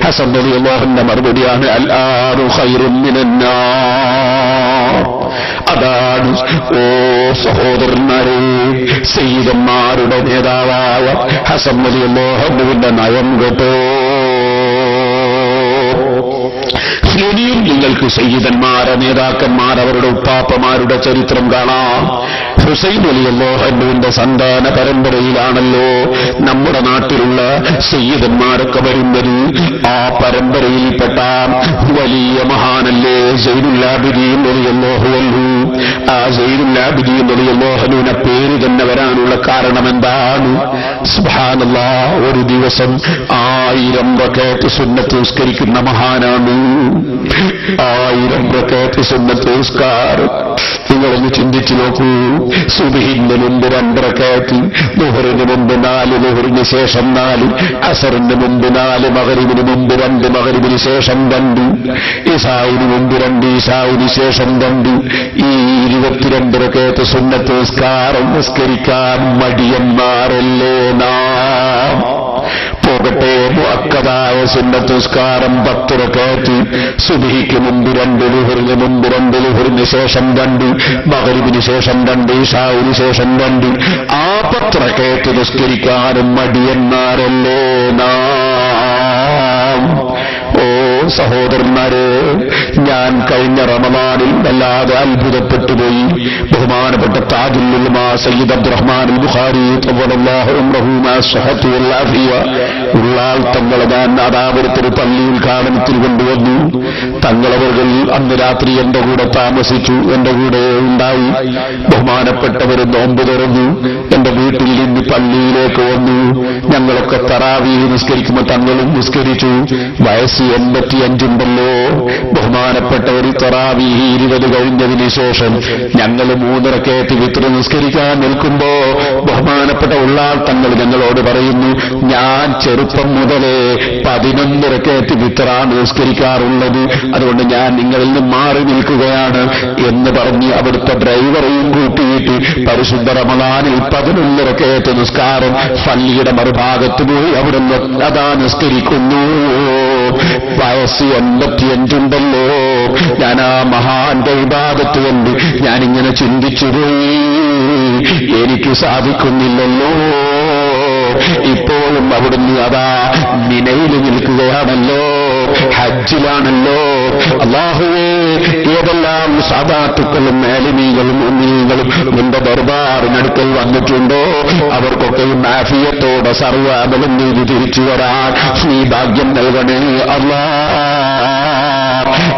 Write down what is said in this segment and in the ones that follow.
ഹസൻ റളിയല്ലാഹു അൻഹു മറുപടിയാണ് അൽ-ആറു ഖൈറുൻ മിനന്നാർ. അതാണ് ഓ സഹോദരന്മാരെ സയ്യിദന്മാരുടെ നേതാവായ ഹസൻ റളിയല്ലാഹു അൻഹുവിന്റെ നയം കേട്ടോ. ഇനിയും നിങ്ങൾക്ക് സയ്യിദന്മാരെ നേതാക്കന്മാർ അവരുടെ ഉപ്പാപ്പമാരുടെ ചരിത്രം കാണാം. ഹുസൈൻ റളിയല്ലാഹു അൻഹുവിന്റെ സന്താന പരമ്പരയിലാണല്ലോ നമ്മുടെ നാട്ടിലുള്ള സയ്യിദന്മാരൊക്കെ വരുന്നത്. ആ പരമ്പരയിൽപ്പെട്ട വലിയ മഹാനല്ലേ സൈനുൽ ആബിദീൻ റളിയല്ലാഹു അൻഹു. ആ സൈനുൽ ആബിദീൻ റളിയല്ലാഹു അൻഹുവിന്റെ പേര് തന്നെ വരാനുള്ള കാരണം എന്താണ്? സുബ്ഹാനല്ലാഹ്, ഒരു ദിവസം 1000 റക്അത്ത് സുന്നത്ത് നിസ്കരിക്കുന്ന മഹാനാണ്. 1000 റക്അത്ത് സുന്നത്ത് നിസ്കാരം നിങ്ങളൊന്ന് ചിന്തിച്ചു നോക്കൂ. സുബ്ഹിന് മുമ്പ് 2 റക്അത്ത്, ളുഹറിന് മുമ്പ് 4, ളുഹറിന് ശേഷം 4, അസറിന് മുമ്പ് 4, മഗ്രിബിന് മുമ്പ് 2, മഗ്രിബിന് ശേഷം 2, ഇശാഇന് മുമ്പ് 2, ഇശാഇന് ശേഷം 2. ഈ 22 റക്അത്ത് സുന്നത്ത് നിസ്കാരം നിസ്കരിക്കാൻ മടിയന്മാരല്ലേ നാം? പോകട്ടെ, മുഅക്കദായ സുന്നത്ത് നിസ്കാരം 10 റക്അത്ത്, സുബ്ഹിക്ക് മുമ്പ് 2, ളുഹറിന് മുമ്പ് 2, ളുഹറിന് ശേഷം 2, മഗ്രിബിന് ശേഷം 2, ഇശാഇന് ശേഷം 2. ആ 10 റക്അത്ത് നിസ്കരിക്കാനും മടിയന്മാരല്ലേ നാം? ഓ സഹോദരന്മാരെ, ഞാൻ കഴിഞ്ഞ റമളാനിൽ വല്ലാതെ അത്ഭുതപ്പെട്ടുപോയി. ബഹുമാനപ്പെട്ട താജുൽ ഉലമാ സയ്യിദ് അബ്ദുറഹ്മാൻ അൽ ബുഖാരി തവല്ലല്ലാഹു അംറഹു മാ സ്വഹത്തി വൽ ആഫിയ ഉള്ളാൾ തങ്ങളെ ഞാൻ അതാപുരത്തൊരു പള്ളി ഉദ്ഘാടനത്തിൽ കൊണ്ടുവന്നു. തങ്ങളവர்கள் അന്ന് രാത്രി എന്റെ കൂടെ താമസിച്ചു, എന്റെ കൂടെ ഉണ്ടായി. ബഹുമാനപ്പെട്ടവർ നോമ്പ് തുറന്നു, എന്റെ വീട്ടിൽ നിന്ന് പള്ളിയിലേക്ക് വന്നു. ഞങ്ങളൊക്കെ തറാവീഹ് നിസ്കരിക്കുമ്പോൾ തങ്ങളും നിസ്കരിച്ചു. വയസ്സ് 85 ഉണ്ടല്ലോ. ബഹുമാനപ്പെട്ടവർ തറാവീഹ് 20 കഴിഞ്ഞതിന് ശേഷം ഞങ്ങൾ 3 റക്അത്ത് വിത്ർ നിസ്കരിക്കാൻ നിൽക്കുമ്പോ ബഹുമാനപ്പെട്ട ഉള്ളാൾ തങ്ങൾ ഞങ്ങളോട് പറയുന്നു, ഞാൻ ചെറുപ്പം മുതലേ 11 റക്അത്ത് വിത്റാണ് നിസ്കരിക്കാറുള്ളത്, അതുകൊണ്ട് ഞാൻ നിങ്ങളിൽ നിന്ന് മാറി നിൽക്കുകയാണ് എന്ന് പറഞ്ഞ് അവിടുത്തെ ഡ്രൈവറെയും കൂട്ടിയിട്ട് പരിശുദ്ധ റമളാനിൽ 11 റക്അത്ത് നിസ്കാരം പള്ളിയുടെ മറുഭാഗത്ത് പോയി അവിടെ അതാ നിസ്കരിക്കുന്നു. വയസ്സ് 85 ഉണ്ടല്ലോ. ഞാൻ ആ മഹാന്റെ ഇബാദത്ത് കൊണ്ട് ഞാനിങ്ങനെ ചിന്തിച്ചുപോയി, എനിക്ക് സാധിക്കുന്നില്ലല്ലോ. ഇപ്പോഴും അവിടുന്ന് അതാ മിനയിൽ നിൽക്കുകയാണല്ലോ, ഹജ്ജിലാണല്ലോ. അല്ലാഹുവേ, ഏതെല്ലാം സാദാത്തുക്കളും ആലിമീകളും ഉമ്മീങ്ങളും നിന്റെ ദർബാറിനടുക്കൽ വന്നിട്ടുണ്ടോ അവർക്കൊക്കെയും ആഫിയത്തോടെ സർവ്വ അമലും നീതി തിരിച്ചു വരാൻ നീ ഭാഗ്യം നൽകണേ അല്ലാഹ്.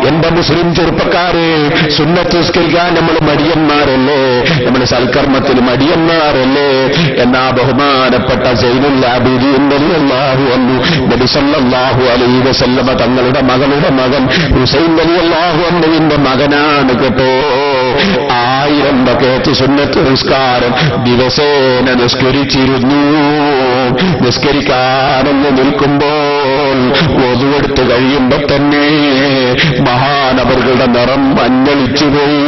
എന്റെ മുസ്ലിം ചെറുപ്പക്കാരെ, സുന്നത്ത് നിസ്കരിക്കാൻ നമ്മൾ മടിയന്മാരല്ലേ? നമ്മൾ സൽക്കർമ്മത്തിൽ മടിയന്മാരല്ലേ? എന്നാ ബഹുമാനപ്പെട്ട സൈനുൽ ആബിദീൻ റളിയല്ലാഹു അൻഹു നബി സല്ലല്ലാഹു അലൈഹി വസല്ലമ തങ്ങളുടെ മകളുടെ മകൻ ഹുസൈൻ റളിയല്ലാഹു അൻഹുവിന്റെ മകനാണ് കേട്ടോ. 1000 റക്അത്ത് സുന്നത്ത് നിസ്കാരം ദിവസേന നിസ്കരിച്ചിരുന്നു. നിസ്കരിക്കാനെന്ന് നിൽക്കുമ്പോൾ വധുവെടുത്ത് കഴിയുമ്പോ തന്നെ മഹാനവറുകളുടെ നിറം മഞ്ഞളിച്ചുപോയി.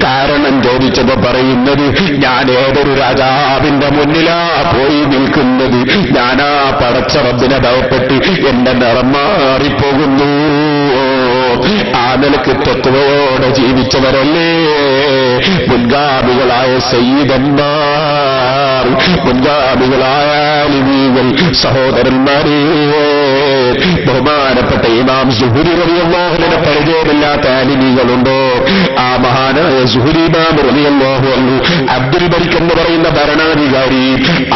കാരണം ചോദിച്ചപ്പോ പറയുന്നത്, ഞാൻ ഏതൊരു രാജാവിന്റെ മുന്നിലാ പോയി നിൽക്കുന്നത്, ഞാനാ പടച്ച റബ്ബിനെ ഭയപ്പെട്ട് എന്റെ നിറം മാറിപ്പോകുന്നു. ആ നിലക്ക് തത്വയോടെ ജീവിച്ചവരല്ലേ മുൻഗാമികളായ സയ്യിദന്മാർ, മുൻഗാമികളായ ആലിമീങ്ങൾ. സഹോദരന്മാരെ, ബഹുമാനപ്പെട്ട ഇമാം സുഹ്രി റളിയല്ലാഹു അൻഹു പരിചയമില്ലാത്ത ആലിമീങ്ങളുണ്ടോ? ആ മഹാനായ സുഹ്രി ഇമാം റളിയല്ലാഹു അൻഹു അബ്ദുൽ മലിക് എന്ന് പറയുന്ന ഭരണാധികാരി,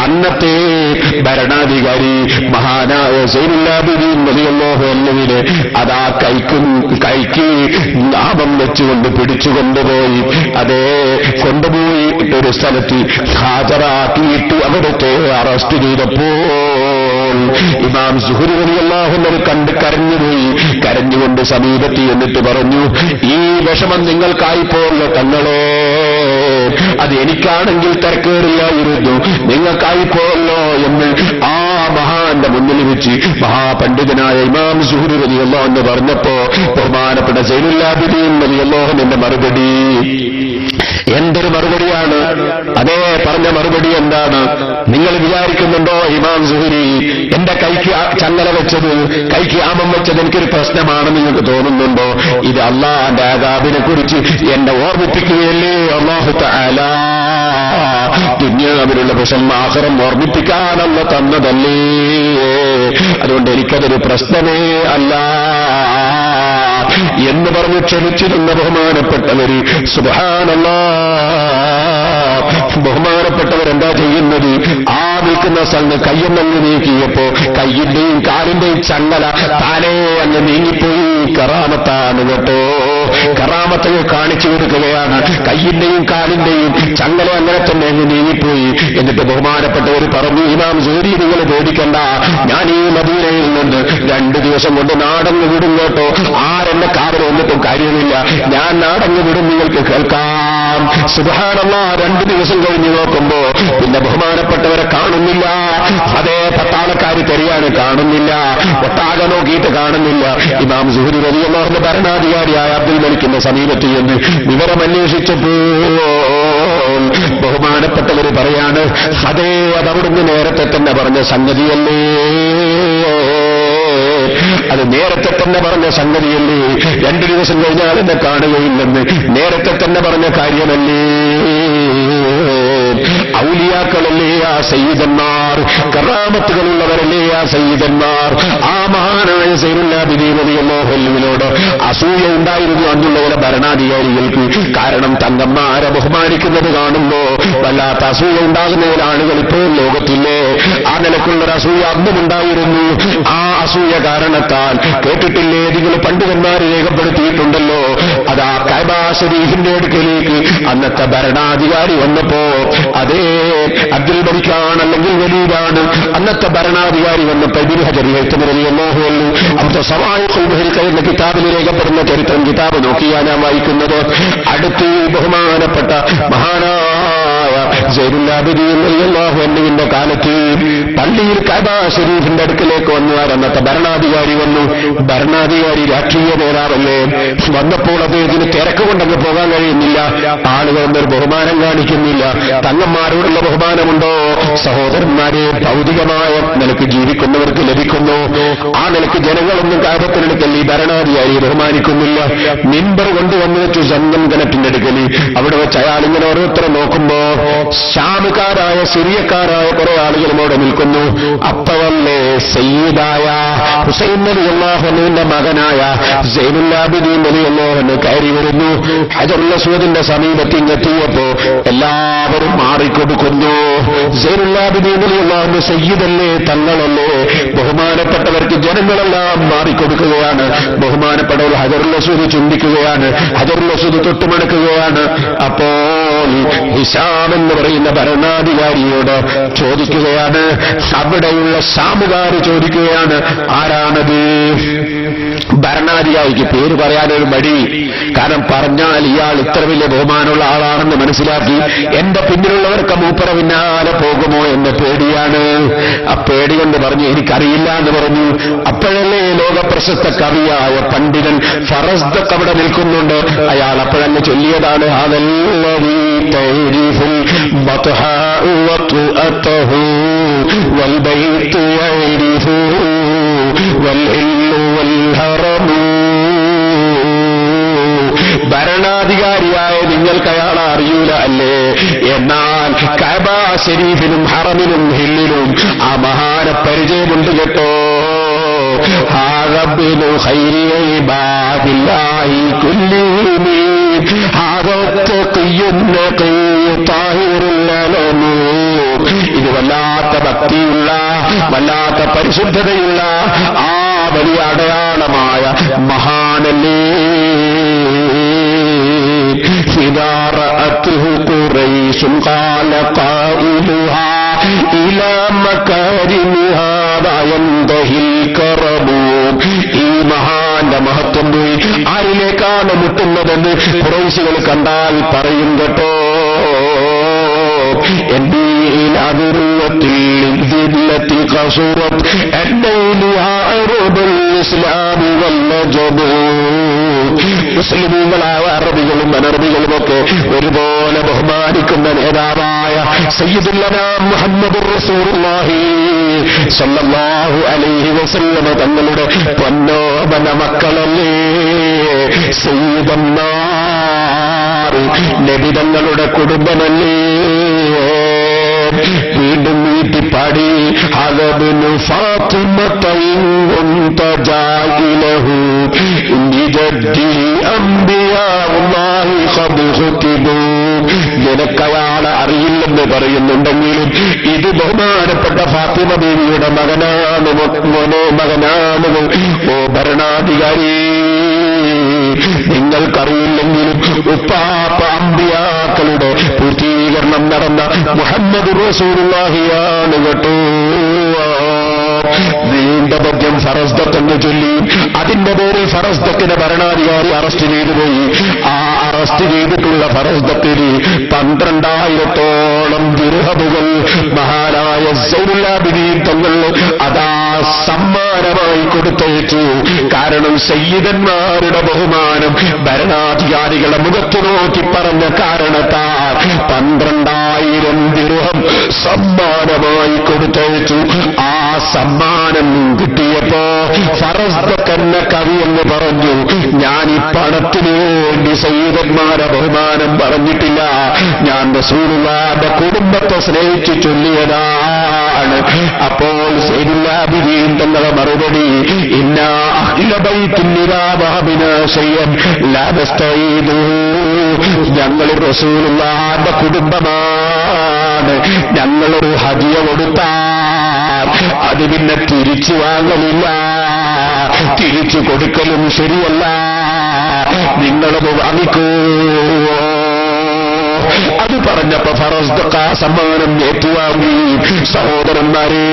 അന്നത്തെ ഭരണാധികാരി മഹാനായ സൈനുൽ ആബിദീൻ റളിയല്ലാഹു അൻഹുവിനെ അതാ കൈക്ക് നാമം വെച്ചുകൊണ്ട് പിടിച്ചുകൊണ്ടുപോയി അതേ കൊണ്ടുപോയി ഒരു സ്ഥലത്ത് ഹാജരാക്കിയിട്ട് അവിടുത്തെ അറസ്റ്റ് ചെയ്തപ്പോൾ ഇമാം സുഹ്രി റളിയല്ലാഹു അൻഹു കണ്ട് കരഞ്ഞുപോയി. കരഞ്ഞുകൊണ്ട് സമീപത്തി എന്നിട്ട് പറഞ്ഞു, ഈ വിഷമം നിങ്ങൾക്കായിപ്പോല്ലോ തങ്ങളെ, അത് എനിക്കാണെങ്കിൽ തിരക്കേറില്ലായിരുന്നു, നിങ്ങൾക്കായിപ്പോല്ലോ എന്ന് ആ മഹാന്റെ മുന്നിൽ വെച്ച് മഹാപണ്ഡിതനായ ഇമാം സുഹ്രി റളിയല്ലാഹു അൻഹു പറഞ്ഞപ്പോ ബഹുമാനപ്പെട്ട സൈനുൽ ആബിദീൻ റളിയല്ലാഹു അൻഹുവിന്റെ മറുപടി എന്തൊരു മറുപടിയാണ്! അതേ പറഞ്ഞ മറുപടി എന്താണ്? നിങ്ങൾ വിചാരിക്കുന്നുണ്ടോ ഇമാം സുഹ്രി എന്റെ കൈക്ക് ചങ്ങല വെച്ചത് കൈക്ക് ആമം വെച്ചത് എനിക്കൊരു പ്രശ്നമാണെന്ന് നിങ്ങൾക്ക് തോന്നുന്നുണ്ടോ? ഇത് അള്ളാഹുവിന്റെ അദാബിനെ കുറിച്ച് എന്നെ ഓർമ്മിപ്പിക്കുകയല്ലേ അല്ലാഹു തആല. ദുനിയാവിലുള്ള വിഷമം ആഖിറം ഓർമ്മിപ്പിക്കാനല്ല തന്നതല്ലേ. അതുകൊണ്ട് എനിക്കതൊരു പ്രശ്നമേ അല്ല എന്ന് പറഞ്ഞ് ക്ഷണിച്ചിരുന്ന ബഹുമാനപ്പെട്ടവര് സുബ്ഹാനല്ലാഹ്, ബഹുമാനപ്പെട്ടവരെന്താ ചെയ്യുന്നത്? ആ നിൽക്കുന്ന സംഘം കയ്യൊന്നങ്ങ് നീക്കിയപ്പോ കയ്യിന്റെയും കാലിന്റെയും ചങ്ങല താനേ അങ്ങ് നീങ്ങിപ്പോയി. കറാമത്താണ് കേട്ടോ, കറാമത്തുകൾ കാണിച്ചു കൊടുക്കുകയാണ്. കയ്യിന്റെയും കാലിന്റെയും ചങ്ങല അങ്ങനെ തന്നെ അങ്ങ് നീങ്ങിപ്പോയി. എന്നിട്ട് ബഹുമാനപ്പെട്ടവർ പറഞ്ഞു, ഇമാം സുഹരി നിങ്ങൾ പേടിക്കണ്ട, ഞാൻ ഈ മദീനയിൽ നിന്ന് 2 ദിവസം കൊണ്ട് നാടങ്ങ് വിടും കേട്ടോ. ആരെന്നെ കാവൽ വന്നിട്ടും കാര്യമില്ല, ഞാൻ നാടങ്ങ് വിടും, നിങ്ങൾക്ക് കേൾക്കാം. സുബ്ഹാനല്ലാഹ്. 2 ദിവസം കഴിഞ്ഞ് നോക്കുമ്പോ പിന്നെ ബഹുമാനപ്പെട്ടവരെ കാണുന്നില്ല. അതേ പട്ടാളക്കാർ തെരിയാണ്, കാണുന്നില്ല. ഒട്ടാകെ നോക്കിയിട്ട് കാണുന്നില്ല. ഇമാം സുഹരി റളിയല്ലാഹു അൻഹു ഭരണാധികാരിയായ അബ്ദുൽ മലിക്കിന്റെ സമീപത്ത് എന്ന് വിവരം അന്വേഷിച്ചപ്പോൾ ബഹുമാനപ്പെട്ടവർ പറയാണ്, അതേ അതവിടുന്ന് നേരത്തെ തന്നെ പറഞ്ഞ സംഗതിയല്ലേ, അത് നേരത്തെ തന്നെ പറഞ്ഞ സംഗതിയല്ലേ. 2 ദിവസം കഴിഞ്ഞാൽ എന്നെ കാണുകയില്ലെന്ന് നേരത്തെ തന്നെ പറഞ്ഞ കാര്യമല്ലേ. ഔലിയാക്കളല്ലേ ആ സയ്യിദന്മാർ, കറാമത്തുകളുള്ളവരല്ലേ ആ സയ്യിദന്മാർ. ആ മഹാനായ സൈനുല്ലാബിദീൻ റളിയല്ലാഹു അൻഹുവിനോട് അസൂയ ഉണ്ടായിരുന്നു അന്നുള്ളവരെ ഭരണാധികാരികൾക്ക്. കാരണം തങ്ങന്മാരെ ബഹുമാനിക്കുന്നത് കാണുമ്പോ വല്ലാത്ത അസൂയ ഉണ്ടാകുന്ന ആളുകൾ ഇപ്പോൾ ലോകത്തില്ലേ. ആ നിലക്കുള്ളൊരു അസൂയ അന്നുമുണ്ടായിരുന്നു. ആ അസൂയ കാരണത്താൽ കേട്ടിട്ടില്ലേ, നിങ്ങൾ പണ്ഡിതന്മാർ രേഖപ്പെടുത്തിയിട്ടുണ്ടല്ലോ, അതാ കഅബ ശരീഫിന്റെ അടുക്കലേക്ക് അന്നത്തെ ഭരണാധികാരി വന്നപ്പോ, അതേ അബ്ദുൽ മലിക്കാണ് അല്ലെങ്കിൽ വലീദാണ് അന്നത്തെ ഭരണാധികാരി വന്നപ്പോ ഇബ്നു ഹജർ റളിയല്ലാഹു അൻഹു അവിടുത്തെ സവായിഖുൽ മുഹരിഖ എന്ന കിതാബിൽ രേഖപ്പെടുന്ന ചരിത്രം കിതാബ് നോക്കിയാ ഞാൻ വായിക്കുന്നത്. അടുത്ത് ബഹുമാനപ്പെട്ട മഹാനായ സൈനുല്ലാബിദീൻ റളിയല്ലാഹു അൻഹുവിന്റെ കാലത്ത് പള്ളിയിൽ കഅബ ശരീഫിന്റെ അടുക്കലേക്ക് വന്നു അന്നത്തെ ഭരണാധികാരി വന്നു. ഭരണാധികാരി രാഷ്ട്രീയ നേതാവല്ലേ. വന്നപ്പോൾ അദ്ദേഹത്തിന് തിരക്ക് കൊണ്ടങ്ങ് പോകാൻ കഴിയുന്നില്ല. ആളുകളൊന്നും ബഹുമാനം കാണിക്കുന്നില്ല. തങ്ങന്മാരോടുള്ള ബഹുമാനമുണ്ടോ? സഹോദരന്മാരെ, ഭൗതികമായ നിലക്ക് ജീവിക്കുന്നവർക്ക് ലഭിക്കുന്നു. ആ നിലക്ക് ജനങ്ങളൊന്നും കാര്യത്തിനെടുക്കൽ ഈ ഭരണാധികാരി ബഹുമാനിക്കുന്നില്ല. മിമ്പർ കൊണ്ടുവന്നു വെച്ചു സംഘം കിണറ്റിന്റെ അടുക്കല്. അവിടെ വെച്ച് അയാൾ ഇങ്ങനെ ഓരോരുത്തരെ നോക്കുമ്പോ ശാമുകാരായ സിറിയക്കാരായ കുറെ ആളുകളും അവിടെ നിൽക്കുന്നു. അപ്പവല്ലേ സയ്യിദായ ഹുസൈൻ റളിയല്ലാഹു അൻഹുവിന്റെ മകനായ സൈനുല്ലാബിദീൻ റളിയല്ലാഹു അൻഹു കയറി വരുന്നു. ഹജറുൽ അസ്വദിന്റെ സമീപത്ത് ഇങ്ങെത്തിയപ്പോ എല്ലാവരും മാറിക്കൊടുക്കുന്നു. സൈനുല്ലാബിദീൻ റളിയല്ലാഹു അൻഹു സയ്യിദല്ലേ, തങ്ങളല്ലേ, ബഹുമാനപ്പെട്ടവർക്ക് ജനങ്ങളെല്ലാം മാറിക്കൊടുക്കുകയാണ്. ബഹുമാനപ്പെട്ടവർ ഹജറുൽ അസ്വദ് ചുംബിക്കുകയാണ്, ഹജറുൽ അസ്വദ് തൊട്ടുമടക്കുകയാണ്. അപ്പോൾ ഹിശാം എന്ന് പറയുന്ന ഭരണാധികാരിയോട് ചോദിക്കുകയാണ്, അവിടെയുള്ള ശാമുകാർ ചോദിക്കുകയാണ്, ആരാണത്? ഭരണാധികാരിക്ക് പേര് പറയാനൊരു മടി. കാരണം പറഞ്ഞാൽ ഇയാൾ ഇത്ര വലിയ ബഹുമാനമുള്ള ആളാണെന്ന് മനസ്സിലാക്കി എന്റെ പിന്നിലുള്ളവർക്ക് മൂപ്പറ പിന്നാലെ പോകുമോ എന്ന പേടിയാണ്. ആ പേടി കൊണ്ട് പറഞ്ഞു എനിക്കറിയില്ല എന്ന് പറഞ്ഞു. അപ്പോഴല്ലേ ലോകപ്രശസ്ത കവിയായ പണ്ഡിതൻ ഫറസ്ദഖ് അവിടെ നിൽക്കുന്നുണ്ട്. അയാൾ അപ്പോഴങ്ങ് ചൊല്ലിയതാണ്, ഭരണാധികാരിയായ നിങ്ങൾക്ക് അയാളെ അറിയൂല അല്ലേ? എന്നാൽ കഅബ ശരീഫിലും ഹറമിലും ഹില്ലിലും ആ മഹാന പരിചയമുണ്ട് കേട്ടോ. ഹാറബ്ബിനു ഖൈരി ഇബാദില്ലാഹി കുല്ലിഹിം ഇത് വല്ലാത്ത ഭക്തിയുള്ള വല്ലാത്ത പരിശുദ്ധതയുള്ള ആ വലിയ അടയാളമായ മഹാനല്ലേ. ഈ മഹാന്റെ മഹത്വം പോയി ആരിലേക്കാണ് മുട്ടുന്നതെന്ന് ഖുറൈശികൾ കണ്ടാൽ പറയും കേട്ടോ. മുസ്ലിമീങ്ങളായ അറബികളും അനറബികളുമൊക്കെ ഒരുപോലെ ബഹുമാനിക്കുന്ന നേതാവായ സയ്യിദുൽ അനാം മുഹമ്മദുർ റസൂലുള്ളാഹി സല്ലല്ലാഹു അലൈഹി വസല്ലമ തങ്ങളുടെ പൊന്നോമന മക്കളല്ലേ സയ്യിദന്മാർ, നബി തങ്ങളുടെ കുടുംബമല്ലേ. വീണ്ടും വീട്ടിപ്പാടി ഹദബിനു ഫാത്തിമതയും തജായിലഹു നിജദ്ദി അംബിയാഉല്ലാഹി ഖദ് ഖുതിബു. നിനക്കയാളെ അറിയില്ലെന്ന് പറയുന്നുണ്ടെങ്കിലും ഇത് ബഹുമാനപ്പെട്ട ഫാത്തിമ ബീവിയുടെ മകനാണ്, മകനാണ്. ഓ ഭരണാധികാരി, നിങ്ങൾക്കറിയില്ലെങ്കിലും ഉപ്പാപ്പ അമ്പിയാക്കളുടെ പൂർത്തീകരണം നടന്ന മുഹമ്മദ് റസൂലുള്ളാഹിയാണ് കേട്ടോ. നീണ്ട പദ്യം ഫറസ്ദത്തെന്ന് ചൊല്ലി അതിന്റെ പേരിൽ ഫറസ്ദക്കിന്റെ ഭരണാധികാരി അറസ്റ്റ് ചെയ്തുപോയി. ആ അറസ്റ്റ് ചെയ്തിട്ടുള്ള ഫറസ്ദത്തിന് 12,000-ഓളം ദിർഹമുകൾ മഹാനായ സൈനുലാബിദീൻ തങ്ങൾ അതാ സമ്മാനമായി കൊടുത്തയച്ചു. കാരണം സയ്യിദന്മാരുടെ ബഹുമാനം ഭരണാധികാരികളെ മുഖത്തു നോക്കി പറഞ്ഞ കാരണത്താൽ 12,000 ദിർഹം സമ്മാനമായി കൊടുത്തയച്ചു. ആ സമ്മാനം കിട്ടിയപ്പോ ഫറസ്ദക്കെന്ന കവി എന്ന് പറഞ്ഞു, ഞാൻ ഈ പണത്തിനു വേണ്ടി സയ്യിദന്മാരെ ബഹുമാനം പറഞ്ഞിട്ടില്ല, ഞാൻ റസൂലുള്ളാഹിന്റെ കുടുംബത്തെ സ്നേഹിച്ചു ചൊല്ലിയതാണ്. അപ്പോൾ സയ്യിദുല്ലാബിദീൻ തങ്ങളുടെ മറുപടി, ഇന്നാ അഹ്ല ബൈത്തിൻ ഇദാ വഹബിനാ ശൈഅൻ ലാ നസ്തഈദു. ഞങ്ങൾ റസൂലുള്ളാഹിന്റെ കുടുംബമാണ്, ഞങ്ങളൊരു ഹദിയ കൊടുത്താൽ അത് പിന്നെ തിരിച്ചു വാങ്ങലില്ല, തിരിച്ചു കൊടുക്കലും ശരിയല്ല, നിങ്ങളത് വാങ്ങിക്കൂ. അത് പറഞ്ഞപ്പോ ഫറസ്ദഖ സമ്മാനം ഏറ്റുവാങ്ങി. സഹോദരന്മാരെ,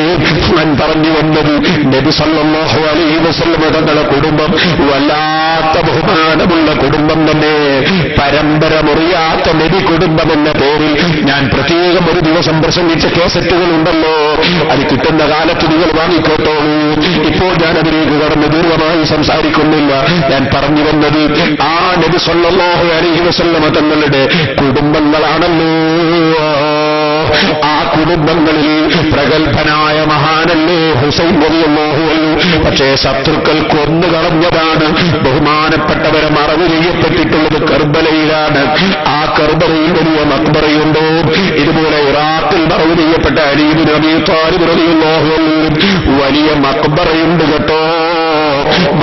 ഞാൻ പറഞ്ഞു വന്നത് നബി സല്ലല്ലാഹു അലൈഹി വസല്ലം തങ്ങളുടെ കുടുംബം വല്ലാത്ത ബഹുമാനമുള്ള കുടുംബം തന്നെ. പരമ്പര മുറിയാത്ത നബി കുടുംബം എന്ന പേരിൽ ഞാൻ പ്രത്യേകം ഒരു ദിവസം പ്രസംഗിച്ച കേസറ്റുകൾ ഉണ്ടല്ലോ, അത് കിട്ടുന്ന കാലത്ത് നിങ്ങൾ വാങ്ങിക്കോട്ടോളൂ. ഇപ്പോൾ ഞാൻ അതിലേക്ക് കടന്ന് ദീർഘമായി സംസാരിക്കുന്നില്ല. ഞാൻ പറഞ്ഞു വന്നത് ആ നബി സല്ലല്ലാഹു അലൈഹി വസല്ലം തങ്ങളുടെ കുടുംബങ്ങളാണല്ലോ. ആ കുടുംബങ്ങളിൽ പ്രഗത്ഭനായ മഹാനല്ലേ ഹുസൈൻ റളിയല്ലാഹു അൻഹു. പക്ഷേ ശത്രുക്കൾ കൊന്നുകളഞ്ഞതാണ്. ബഹുമാനപ്പെട്ടവരെ മറവ് ചെയ്യപ്പെട്ടിട്ടുള്ളത് കർബലയിലാണ്. ആ കർബലയിൽ വലിയ മക്ബറയുണ്ടോ? ഇതുപോലെ ഇറാഖിൽ മറവ് ചെയ്യപ്പെട്ട അലി ഇബ്നു അബീ ത്വാലിബ് റളിയല്ലാഹു അൻഹു വലിയ മക്ബറയുണ്ട് കേട്ടോ.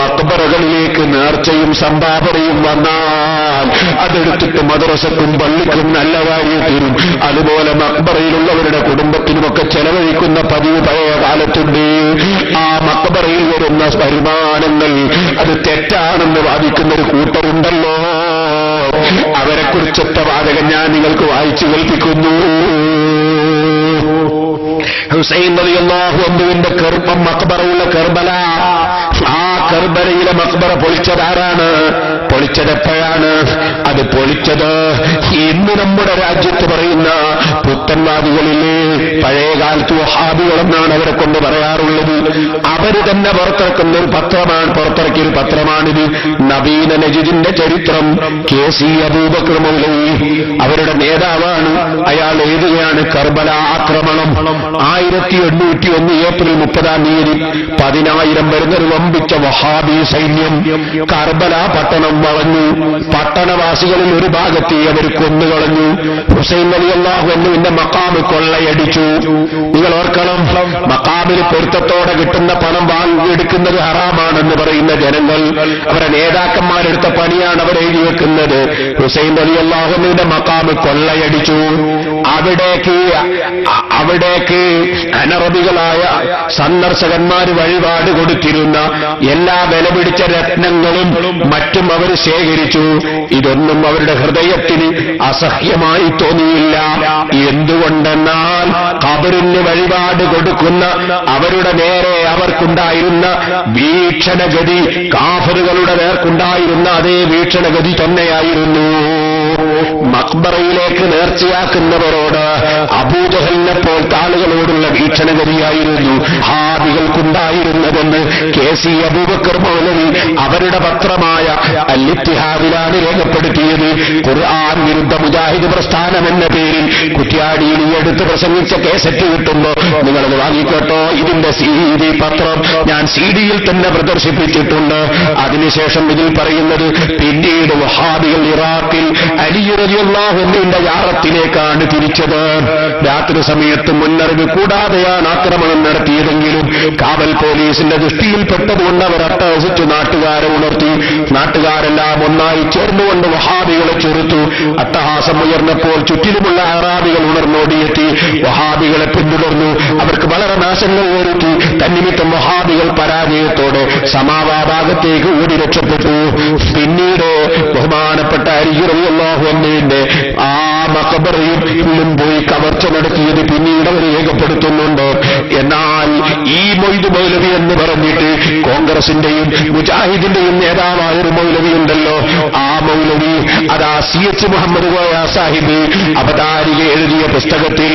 മക്ബറകളിലേക്ക് നേർച്ചയും സംഭാവനയും വന്നാൽ അതെടുത്തിട്ട് മദ്രസക്കും പള്ളിക്കും നല്ല കാര്യത്തിനും അതുപോലെ മക്ബറയിലുള്ളവരുടെ കുടുംബത്തിനുമൊക്കെ ചെലവഴിക്കുന്ന പതിവ് പഴയ കാലത്തുണ്ട്. ആ മക്ബറയിൽ വരുന്ന വരുമാനങ്ങൾ അത് തെറ്റാണെന്ന് വാദിക്കുന്ന ഒരു കൂട്ടരുണ്ടല്ലോ. അവരെക്കുറിച്ചൊറ്റ വാചകം ഞാൻ നിങ്ങൾക്ക് വായിച്ചു കേൾപ്പിക്കുന്നു. ഹുസൈൻ റളിയല്ലാഹു അൻഹുവിന്റെ കർമ്മം മക്ബറയുള്ള കർബല. ആ കർബലയിലെ മക്ബറ പൊളിച്ചതാരാണ്? പൊളിച്ചതെപ്പോഴാണ്? അത് പൊളിച്ചത് ഇന്ന് നമ്മുടെ രാജ്യത്ത് പറയുന്ന പുത്തൻവാദികളിലെ പഴയകാലത്ത് വഹാബികളെന്നാണ് അവരെ കൊണ്ട് പറയാറുള്ളത്. അവര് തന്നെ പുറത്തിറക്കുന്ന ഒരു പത്രമാണ്, പുറത്തിറക്കിയൊരു പത്രമാണിത്. നബീന നജിദിന്റെ ചരിത്രം. KC അബൂബക്കർ മൗലവി അവരുടെ നേതാവാണ്. അയാൾ എഴുതുകയാണ്, കർബല ആക്രമണം 1801 ഏപ്രിൽ 30 10,000 വരുന്നൊരു വമ്പിച്ച വഹാബി സൈന്യം കർബല പട്ടണം വളഞ്ഞു. പട്ടണവാസികളിൽ ഒരു ഭാഗത്തെ അവർ കൊന്നുകളഞ്ഞു. ഹുസൈൻ റളിയല്ലാഹു അൻഹുവിന്റെ മഖാമ് കൊള്ളയടിച്ചു. നിങ്ങൾ ഓർക്കണം, മഖാമിൽ പൊരുത്തത്തോടെ കിട്ടുന്ന പണം വാങ്ങിയെടുക്കുന്നത് ഹറാമാണെന്ന് പറയുന്ന ജനങ്ങൾ അവരുടെ നേതാക്കന്മാരെടുത്ത പണിയാണ് അവർ എഴുതി വെക്കുന്നത്. ഹുസൈൻ റളിയല്ലാഹു അൻഹുവിന്റെ മഖാമ് കൊള്ളയടിച്ചു. അവിടേക്ക് അനറബികളായ സന്ദർശകന്മാർ വഴിപാട് കൊടുത്തിരുന്ന എല്ലാ വിലപിടിച്ച രത്നങ്ങളും മറ്റും അവർ ശേഖരിച്ചു. ഇതൊന്നും അവരുടെ ഹൃദയത്തിന് അസഹ്യമായി തോന്നിയില്ല. എന്തുകൊണ്ടെന്നാൽ ഖബറിന് വഴിപാട് കൊടുക്കുന്ന അവരുടെ നേരെ അവർക്കുണ്ടായിരുന്ന വീക്ഷണഗതി കാഫിറുകളുടെ നേർക്കുണ്ടായിരുന്ന അതേ വീക്ഷണഗതി തന്നെയായിരുന്നു. മഖ്ബറയിലേക്ക് നേർച്ചയാക്കുന്നവരോട് അബൂജഹലിനെ പോലത്തെ ആളുകളോടുള്ള വീക്ഷണഗതിയായിരുന്നു ഹാദികൾക്കുണ്ടായിരുന്നതെന്ന് KC അബൂബക്കർ മൗലവി അവരുടെ പത്രമായ അൽ-ഇത്തിഹാദിലാണ് രേഖപ്പെടുത്തിയത്. ഖുർആൻ വിരുദ്ധ മുജാഹിദ് പ്രസ്ഥാനം എന്ന പേരിൽ കുറ്റ്യാടിയിൽ എടുത്ത് പ്രസംഗിച്ച കേസറ്റ് കിട്ടുമ്പോ നിങ്ങളത് വാങ്ങിക്കോട്ടോ. ഇതിന്റെ CD പത്രം ഞാൻ CD-യിൽ തന്നെ പ്രദർശിപ്പിച്ചിട്ടുണ്ട്. അതിനുശേഷം ഇതിൽ പറയുന്നത് പിന്നീട് വഹാബികൾ ഇറാഖിൽ അലി റളിയല്ലാഹു അൻഹുവിന്റെ യാറത്തിലേക്കാണ് തിരിച്ചത്. രാത്രി സമയത്ത് മുന്നറിവ് കൂടാതെയാണ് ആക്രമണം നടത്തിയതെങ്കിലും കാവൽ പോലീസിന്റെ ദൃഷ്ടിയിൽപ്പെട്ടതുകൊണ്ട് അവർ അട്ടഹസിച്ച് നാട്ടുകാരെ ഉണർത്തി. നാട്ടുകാരെല്ലാം ഒന്നായി ചേർന്നുകൊണ്ട് വഹാബികളെ ചെറുത്തു. അട്ടഹാസം ഉയർന്നപ്പോൾ ചുറ്റിലുമുള്ള അറാബികൾ ഉണർന്നോടിയെത്തി വഹാബികളെ പിന്തുടർന്നു. അവർക്ക് വളരെ നാശങ്ങൾ വരുത്തി. തന്നിമിത്തം വഹാബികൾ പരാജയത്തോടെ സമാവാ ഭാഗത്തേക്ക് ഓടി രക്ഷപ്പെട്ടു. പിന്നീട് ബഹുമാനപ്പെട്ട അലി റളിയല്ലാഹു അൻഹുവിന്റെ ആ മഖബറയിലും പോയി കവർച്ച നടത്തിയത് പിന്നീട് അവർ രേഖപ്പെടുത്തുന്നുണ്ട്. എന്നാൽ ഈ മൊയ്ദ് മൗലവി എന്ന് പറഞ്ഞിട്ട് കോൺഗ്രസിന്റെയും മുജാഹിദിന്റെയും നേതാവായ ഒരു മൗലവി ഉണ്ടല്ലോ, ആ മൗലവി അതാ CH മുഹമ്മദ് കോയ സാഹിബ് അവതാരിക എഴുതിയ പുസ്തകത്തിൽ,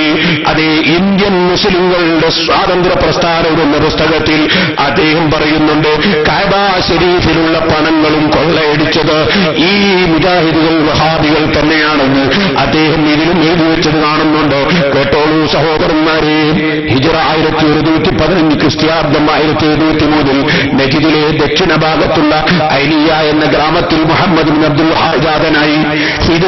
അതേ ഇന്ത്യൻ മുസ്ലിങ്ങളുടെ സ്വാതന്ത്ര്യ പ്രസ്ഥാനം എന്ന പുസ്തകത്തിൽ അദ്ദേഹം പറയുന്നുണ്ട്, കഅബ ശരീഫിലുള്ള പണങ്ങളും കൊള്ളയടിച്ചത് ഈ മുജാഹിദുകൾ വഹാബികൾ തന്നെയാണെന്ന് അദ്ദേഹം ഇതിലും എഴുതി വെച്ചത് കാണുന്നുണ്ട്. കേട്ടോളൂ സഹോദരന്മാരെ, ഹിജ്റ 1115 ക്രിസ്ത്യാബ്ദം 1703 നജിദിലെ ദക്ഷിണ ഭാഗത്തുള്ള ഐലിയ എന്ന ഗ്രാമത്തിൽ മുഹമ്മദ് ബിൻ അബ്ദുൽ ഹാജാദനായി ഇത്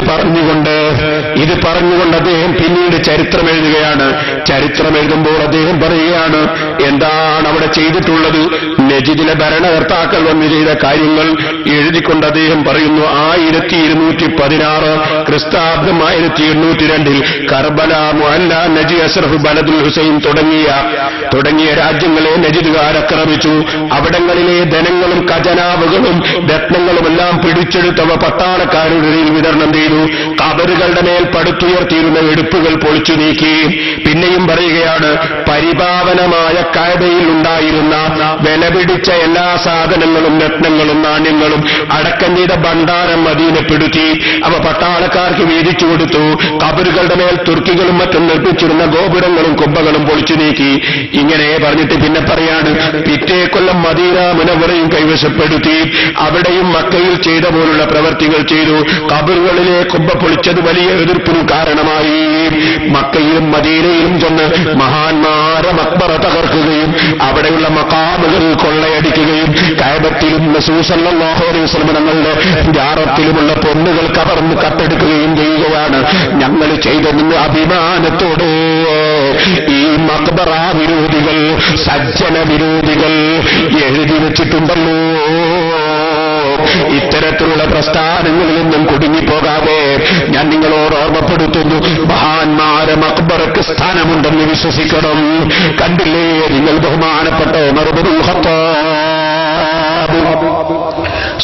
പറഞ്ഞുകൊണ്ട് അദ്ദേഹം പിന്നീട് ചരിത്രം എഴുതുകയാണ്. ചരിത്രം എഴുതുമ്പോൾ അദ്ദേഹം പറയുകയാണ് എന്താണ് അവിടെ ചെയ്തിട്ടുള്ളത്. നജിദിലെ ഭരണകർത്താക്കൾ വന്ന് ചെയ്ത കാര്യങ്ങൾ എഴുതിക്കൊണ്ട് അദ്ദേഹം പറയുന്നു, 1216 ക്രിസ്താബ്ദം 1802 കർബല, മുഅല്ല, നജി, അസ്രഫ്, ബലദുൽ ഹുസൈൻ തുടങ്ങിയ രാജ്യങ്ങളെ നജിദുകാർ ആക്രമിച്ചു. അവിടങ്ങളിലെ ധനങ്ങളും ഖജനാവുകളും രത്നങ്ങളുമെല്ലാം പിടിച്ചെടുത്തവ പട്ടാളക്കാരുടെ വിതരണം ചെയ്തു. ഖബറുകളുടെ മേൽ പടുത്തുയർത്തിയിരുന്ന എടുപ്പുകൾ പൊളിച്ചു നീക്കി. പിന്നെയും പറയുകയാണ്, പരിപാവനമായ കഅബയിൽ ഉണ്ടായിരുന്ന വിലപിടിച്ച എല്ലാ സാധനങ്ങളും രത്നങ്ങളും നാണ്യങ്ങളും അടക്കം ചെയ്ത ഭണ്ഡാരം മദീനപ്പെടുത്തി അവ പട്ടാളക്കാർക്ക് വീതിച്ചു കൊടുത്തു. ഖബറുകളുടെ മേൽ തുർക്കികളും മറ്റും നിർമ്മിച്ചിരുന്ന ഗോപുരങ്ങളും കുബ്ബകളും പൊളിച്ചു നീക്കി. ഇങ്ങനെ പറഞ്ഞിട്ട് പിന്നെ പറയാണ്, പിറ്റേ കൊല്ലം മദീന മുനവ്വറയും കൈവശപ്പെടുത്തി. അവിടെയും മക്കയിൽ ചെയ്ത പോലുള്ള പ്രവർത്തികൾ ചെയ്തു. ഖബറുകളിലെ കുബ്ബ പൊളിച്ചത് വലിയ എതിർപ്പിനും കാരണമായി. മക്കയിലും മദീനയിലും ചെന്ന് മഹാന്മാരെ മക്ബറ തകർക്കുകയും അവിടെയുള്ള മഖാമുകൾ കൊള്ളയടിക്കുകയും കഅബത്തിലും റസൂൽ സല്ലല്ലാഹു അലൈഹി വസല്ലം തങ്ങളുടെ ജാറത്തിലുമുള്ള പൊന്നുകൾ കവർന്ന് കട്ടെടുക്കുകയും ചെയ്യുകയാണ് ഞങ്ങൾ ചെയ്തതെന്ന് അഭിമാനത്തോടെ ഈ മക്ബറ വിരോധികൾ, സജ്ജന വിരോധികൾ എഴുതി വെച്ചിട്ടുണ്ടല്ലോ. ഇത്തരത്തിലുള്ള പ്രസ്ഥാനങ്ങളിൽ നിന്നും കുടുങ്ങിപ്പോകാതെ ഞാൻ നിങ്ങളോട് ഓർമ്മപ്പെടുത്തുന്നു, മഹാന്മാരെ മക്ബറക്ക് സ്ഥാനമുണ്ടെന്ന് വിശ്വസിക്കണം. കണ്ടില്ലേ നിങ്ങൾ ബഹുമാനപ്പെട്ട ഉമർ ഇബ്നുൽ ഖത്താബ്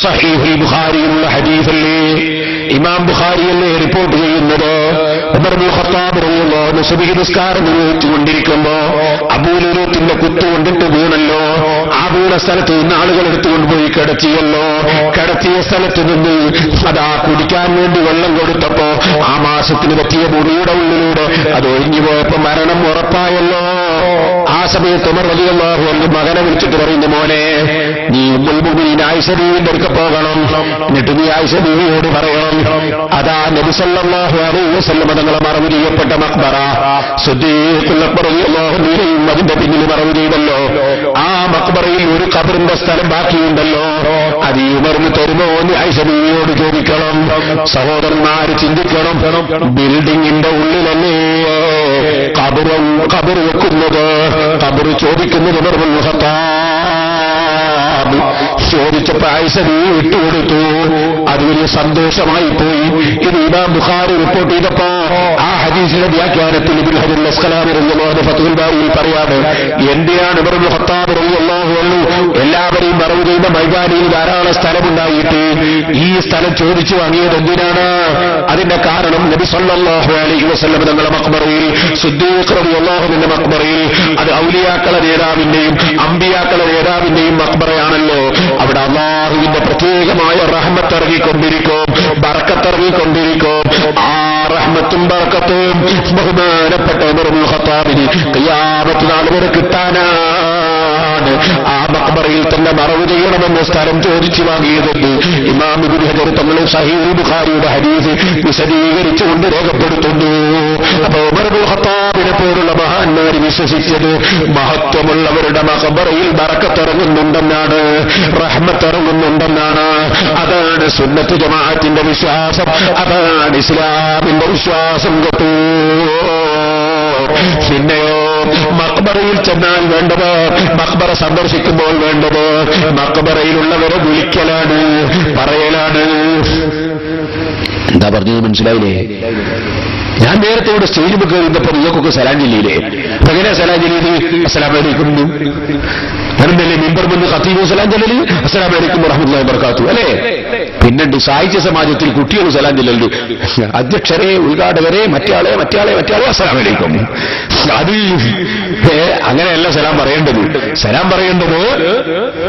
സഹീഹുൽ ബുഖാരിയിലുള്ള ഹദീസല്ലേ, ഇമാം ബുഖാരിയല്ലേ റിപ്പോർട്ട് ചെയ്യുന്നത്. ഉമർ ഇബ്നുൽ ഖത്താബ് റളിയല്ലാഹു അൻഹു സുബ്ഹി നിസ്കാരം നിർവഹിച്ചുകൊണ്ടിരിക്കുമ്പോ അബൂലുലൂത്തിന്റെ കുത്തുകൊണ്ടിട്ട് വീണല്ലോ. ആ വീണ സ്ഥലത്ത് നിന്ന് ആളുകൾ എടുത്തുകൊണ്ടുപോയി കിടത്തിയല്ലോ. കിടത്തിയ സ്ഥലത്ത് നിന്ന് അതാ കുടിക്കാൻ വേണ്ടി വെള്ളം കൊടുത്തപ്പോ ആ മാസത്തിന് പറ്റിയ മുറിയുടെ ഉള്ളിലൂടെ അത് ഒഴിഞ്ഞുപോയപ്പോ മരണം ഉറപ്പായല്ലോ. ആ സമയത്ത് ഉമർ റളിയല്ലാഹു അൻഹു മകനെ വിളിച്ചിട്ട് പറയുന്നു, മോനെ നീ ഉമ്മുൽ മുഅ്മിനീൻ ആയിഷ ബീവിയുടെ അടുക്ക പോകണം. എന്നിട്ട് നീ ആയിഷ ബീവിയോട് പറയണം, അതാ നബി സല്ലല്ലാഹു അലൈഹി വസല്ലം തങ്ങളെ മറവ് ചെയ്യപ്പെട്ട മഖ്ബറ സിദ്ദീഖുൽ അക്ബർ റളിയല്ലാഹു അൻഹുവിനെയും അതിന്റെ പിന്നിൽ മറവ് ചെയ്തല്ലോ. ആ മഖ്ബറയിൽ ഒരു ഖബറിന്റെ സ്ഥലം ബാക്കിയുണ്ടല്ലോ, അത് ഈ ഉമറിന് തരുമോ എന്ന് ആയിഷ ബീവിയോട് ചോദിക്കണം. സഹോദരന്മാര് ചിന്തിക്കണം, ബിൽഡിങ്ങിന്റെ ഉള്ളിലല്ലേ ഖബർ വെക്കുന്നത്. ഖബർ ചോദിക്കുന്നത് ഉമർ ഇബ്നുൽ ഖത്താബ് ചോദിച്ചപ്പോ ആയിഷ ബീവി വിട്ടുകൊടുത്തു. അത് വലിയ സന്തോഷമായി പോയി. ഇത് ഇമാം ബുഖാരി റിപ്പോർട്ട് ചെയ്തപ്പോ ആ ഹദീസിന്റെ വ്യാഖ്യാനത്തിൽ ഇബ്നുൽ ഹജർ അസ്ഖലാനി റളിയല്ലാഹു അൻഹു ഫത്ഹുൽ ബാരിയിൽ പറയാണ്, എന്തിനാണ് ഉമർ ഇബ്നുൽ ഖത്താബ് റളിയല്ലാഹു അൻഹു എല്ലാവരെയും മറവ് ചെയ്യുന്ന മൈതാനിയിൽ ധാരാളം സ്ഥലമുണ്ടായിട്ട് ഈ സ്ഥലം ചോദിച്ചു വാങ്ങിയത് എന്തിനാണ്? അതിന്റെ കാരണം നബി സല്ലല്ലാഹു അലൈഹി വസല്ലം തങ്ങളുടെ മഖ്ബറയിൽ, സിദ്ദീഖ് റളിയല്ലാഹു അൻഹുവിന്റെ മഖ്ബറയിൽ, അത് ഔലിയാക്കളെ നേതാവിന്റെയും അമ്പിയാക്കളെ നേതാവിന്റെയും മഖ്ബറയാണല്ലോ. അവിടെ അല്ലാഹുവിന്റെ പ്രത്യേകമായ റഹ്മത്ത് ഇറങ്ങിക്കൊണ്ടിരിക്കും, ബറക്കത്ത് ബറക്കത്തിറങ്ങിക്കൊണ്ടിരിക്കും. ആ റഹ്മത്തും ബറക്കത്തും ബഹുമാനപ്പെട്ട ഉമർ ഇബ്നുൽ ഖത്താബിന് ഖിയാമത്ത് നാൾ വരെ കിട്ടാനാണ് ആ മഖ്ബറയിൽ തന്നെ മറവ് ചെയ്യണമെന്ന സ്ഥലം ചോദിച്ചു വാങ്ങിയതുണ്ട്. ഇമാം ഇബ്നു ഹജർ തങ്ങൾ സഹീഹുൽ ബുഖാരിയുടെ ഹദീസ് വിശദീകരിച്ചുകൊണ്ട് രേഖപ്പെടുത്തുന്നു. അപ്പൊ ഉമർ ഇബ്നുൽ ഖത്താബിനെ പോലുള്ള മഹാന്മാർ വിശ്വസിച്ചത് മഹത്വമുള്ളവരുടെ മഖ്ബറയിൽ ബറക്കത്തിറങ്ങുന്നുണ്ടെന്നാണ്, റഹ്മത്തിറങ്ങുന്നുണ്ടെന്നാണ്. അതാണ് സുന്നത്ത് ജമാഅത്തിന്റെ വിശ്വാസം, അതാണ് ഇസ്ലാമിന്റെ വിശ്വാസം. കേട്ടു. പിന്നെയോ മഖ്ബറയിൽ ചെന്നാൽ വേണ്ടത്, മഖ്ബറ സന്ദർശിക്കുമ്പോൾ വേണ്ടത് മഖ്ബറയിലുള്ളവരെ വിളിക്കലാണ്, പറയലാണ്. എന്താ പറഞ്ഞത് മനസ്സിലായില്ലേ? ഞാൻ നേരത്തെ ഇവിടെ സ്റ്റേജിൽ കയറിയപ്പോൾ നിങ്ങൾക്കൊക്കെ സലാം ചൊല്ലിയില്ലേ? എങ്ങനെയാ സലാം ചൊല്ലിയത്? അസ്സലാമു അലൈക്കും. ഞാനെന്നല്ലേ മിമ്പർ മുന്ന് ഖതീബ് സലാം ചൊല്ലല് അസ്സലാമു അലൈക്കും വറഹ്മത്തുള്ളാഹി വബറകാതുഹു അല്ലേ? പിന്നുണ്ട് സാഹിത്യ സമാജത്തിൽ കുട്ടികൾ സലാം ചൊല്ലലുണ്ട്. അധ്യക്ഷരെ, ഉദ്ഘാടകരെ, മറ്റയാളെ അസ്സലാമു അലൈക്കും. അത് അങ്ങനെയല്ല സലാം പറയേണ്ടത്. സലാം പറയേണ്ടത്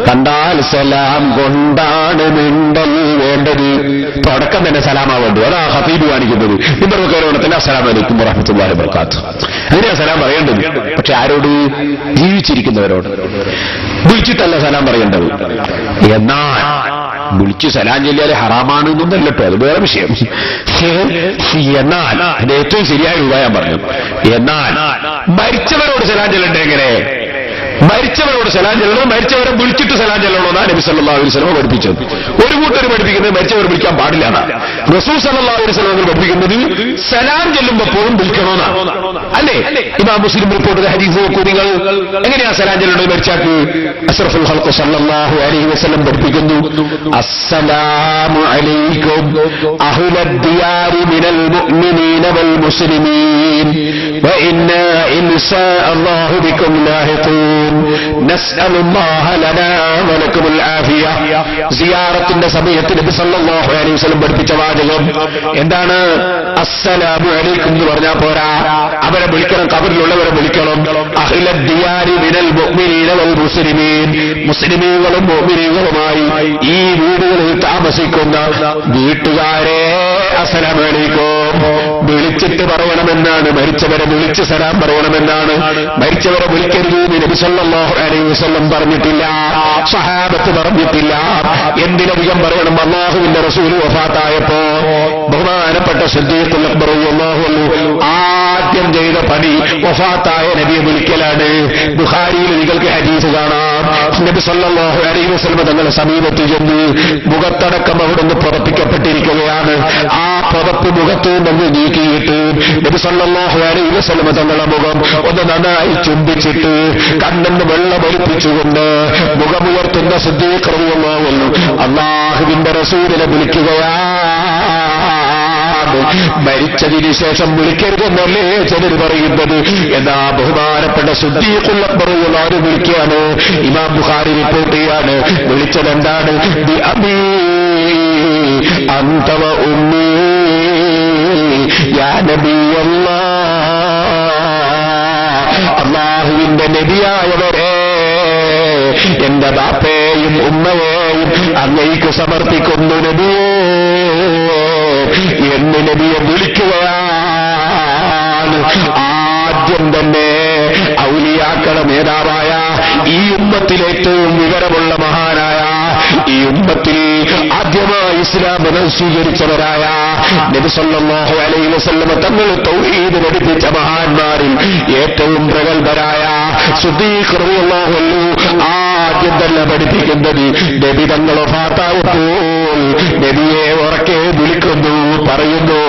കണ്ടാൽ സലാം കൊണ്ടാണ് മിണ്ടൽ വേണ്ടത്. തുടക്കം തന്നെ സലാമാവേണ്ടത്. അതാ ഖതീബ് കാണിക്കുന്നത്. മിമ്പർ കയറുന്നതിന് അസ്സലാമു അലൈക്കും വറഹ്മത്തുള്ളാഹി വബറകാതുഹു അങ്ങനെയാ സലാം പറയേണ്ടത്. പക്ഷെ ആരോട്? ജീവിച്ചിരിക്കുന്നവരോട്. വിളിച്ചിട്ടല്ല സലാം പറയേണ്ടത്. എന്നാൽ വിളിച്ച് സലാം ചൊല്ലിയാൽ ഹറാമാണ് എന്നൊന്നല്ല കേട്ടോ, അത് വേറെ വിഷയം. എന്നാൽ അതിന്റെ ഏറ്റവും ശരിയായ ഉപായം പറഞ്ഞു. എന്നാൽ മരിച്ചവരോട് സലാം ചൊല്ലണ്ടേ? എങ്ങനെ? മരിച്ചവരോട് സലാം ചെല്ലണം, മരിച്ചവരെ വിളിച്ചിട്ട് സലാം ചെല്ലണമെന്നാണ് നബി സല്ലല്ലാഹു അലൈഹി വസല്ലം പഠിപ്പിച്ചത്. ഒരു കൂട്ടർ പഠിപ്പിക്കുന്നത് മരിച്ചവർ വിളിക്കാൻ പാടില്ല. റസൂൽ സല്ലല്ലാഹു അലൈഹി വസല്ലം പഠിപ്പിക്കുന്നത് സലാം ചെല്ലുമ്പോൾ പോലും വിളിക്കണമെന്നാണ്. അല്ലേ? ഇമാം മുസ്ലിം റിപ്പോർട്ട് ചെയ്ത ഹദീസ് നോക്കൂ നിങ്ങൾ. എങ്ങനെയാ സലാം ചെല്ലേണ്ടത് മരിച്ചാക്ക്? അഷ്റഫുൽ ഖൽഖ് സല്ലല്ലാഹു അലൈഹി വസല്ലം പഠിപ്പിക്കുന്നു, അസ്സലാമു അലൈക്കും അഹ്ലദ് ദിയാരി മിനൽ മുഅ്മിനീന വൽ മുസ്ലിമീൻ വഇന്നാ ഇൻഷാ അല്ലാഹു ബിക്കും ലാഹിഖൂൻ നസ്അലുല്ലാഹ ലനാ വലക്കുമുൽ ആഫിയ. സിയാറത്തിന്റെ സമയത്ത് നബി സല്ലല്ലാഹു അലൈഹി വസല്ലം പഠിപ്പിച്ച വാചകം എന്താണ്? അസ്സലാമു അലൈക്കും എന്ന് പറഞ്ഞാൽ പോരാ, അവരെ വിളിക്കണം, ഖബറിലുള്ളവരെ വിളിക്കണം. അഹ്ലദ് ദിയാരി മിനൽ മുഅ്മിനീന വൽ മുസ്ലിമീൻ, മുസ്ലിമീങ്ങളും മുഅ്മിനീങ്ങളുമായി ഈ വീടുകളിൽ താമസിക്കുന്ന വീട്ടുകാരെ അസ്സലാമു അലൈക്കും വിളിച്ചിട്ട് പറയണമെന്നാണ്. മരിച്ചവരെ വിളിച്ച് സലാം പറയണമെന്നാണ്. മരിച്ചവരെ വിളിക്കരുത് നബി സല്ലല്ലാഹു അലൈഹി വസല്ലം പറഞ്ഞിട്ടില്ല, സഹാബത്ത് പറഞ്ഞിട്ടില്ല. എന്തിനധികം പറയണം? അല്ലാഹുവിന്റെ റസൂൽ വഫാത്തായപ്പോ ബഹുമാനപ്പെട്ട സിദ്ദീഖുൽ അക്ബർ റളിയല്ലാഹു അൻഹു ആദ്യം ചെയ്ത പണി വഫാത്തായ നബിയെ വിളിക്കലാണ്. ബുഖാരിയിൽ നിങ്ങൾക്ക് ഹദീസ് കാണാം. നബി സല്ലല്ലാഹു അലൈഹി വസല്ലം തങ്ങളുടെ സമീപത്ത് ചെന്ന് മുഖത്തടക്കം അവിടുന്ന് പുറപ്പിക്കപ്പെട്ടിരിക്കുകയാണ്. ആ പുറപ്പ് മുഖത്ത് നിന്ന് നീക്കിയിട്ട് നബി സല്ലല്ലാഹു അലൈഹി വസല്ലം തങ്ങളുടെ മുഖം ഒന്ന് നന്നായി ചുംബിച്ചിട്ട് കണ്ണെന്ന് വെള്ളമൊലിപ്പിച്ചുകൊണ്ട് മുഖമുയർത്തുന്ന സിദ്ദീഖ് റളിയല്ലാഹു അൻഹു അല്ലാഹുവിന്റെ റസൂലിനെ വിളിക്കുകയാണ്. മരിച്ചതിന് ശേഷം വിളിക്കരുതെന്നല്ലേ ചിലർ പറയുന്നത്. എന്നാ ബഹുമാനപ്പെട്ട സിദ്ദീഖുൽ അക്ബർ റളിയല്ലാഹു അൻഹു വിളിക്കുകയാണ്. ഇമാം ബുഖാരി റിപ്പോർട്ട് ചെയ്യാണ്. വിളിച്ചത് എന്താണ്? ബി അബീ അൻത വ ഉമ്മീ യാ നബിയല്ലാഹ്, അല്ലാഹുവിന്റെ നബിയായവരെ, എന്റെ ബാപ്പയെയും ഉമ്മയെയും അങ്ങേക്ക് സമർപ്പിക്കുന്നു നബിയേ എന്ന് നബിയെ വിളിക്കുകയാണ്. ആദ്യം തന്നെ ഔലിയാക്കളുടെ നേതാവായ ഈ ഉമ്മത്തിലെ ഏറ്റവും വിവരമുള്ള മഹാനായ, ഈ ഉമ്മത്തിൽ ആദ്യമായി ഇസ്ലാമിനെ സ്വീകരിച്ചവരായ നബി സല്ലല്ലാഹു അലൈഹി വസല്ലം തങ്ങൾ തൗഹീദ് പഠിപ്പിച്ച മഹാന്മാരിൽ ഏറ്റവും പ്രഗത്ഭരായ സിദ്ദീഖ് റളിയല്ലാഹു അൻഹു ആദ്യം തന്നെ പഠിപ്പിക്കുന്നത് നബി തങ്ങൾ വഫാത്തായപ്പോൾ നബിയെ ഉറക്കെ വിളിക്കുന്നു, പറയുന്നു.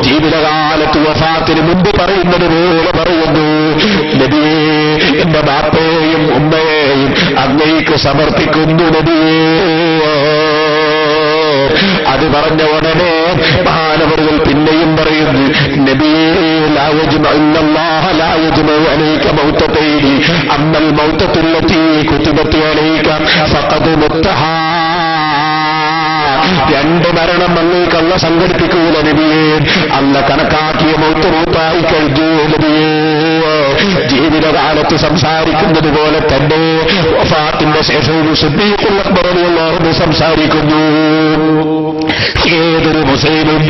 ജീവിതകാലത്ത് വഫാത്തിന് മുമ്പ് പറയുന്നത് പോലെ പറയുന്നു, നബിയെ എന്റെ ബാപ്പയെയും ഉമ്മയെയും അങ്ങേക്ക് സമർപ്പിക്കുന്നു നബിയേ. അത് പറഞ്ഞ ഉടനെ മഹാനവറുകൾ പിന്നെയും പറയുന്നു, നബിയേ ലാ യജ്മഉ ഇന്നല്ലാഹ ലാ യജ്മഉ അലൈക മൗതതൈനി അമ്മൽ മൗതത്തുല്ലതി കുതിബത് അലൈക ഫഖദ് മുത്തഹാ. രണ്ട് മരണം അങ്ങേക്കല്ല സംഘടിപ്പിക്കൂല നബിയേ. അല്ല കണക്കാക്കിയ മൗത്തായി കഴിഞ്ഞു നബിയേ. ജീവിതകാലത്ത് സംസാരിക്കുന്നത് പോലെ തന്നെ വഫാത്തിന്റെ ശേഷവും സിദ്ദീഖുൽ അക്ബർ റളിയല്ലാഹു അൻഹു സംസാരിക്കുന്നു. ഏതൊരു മുസ്ലിമും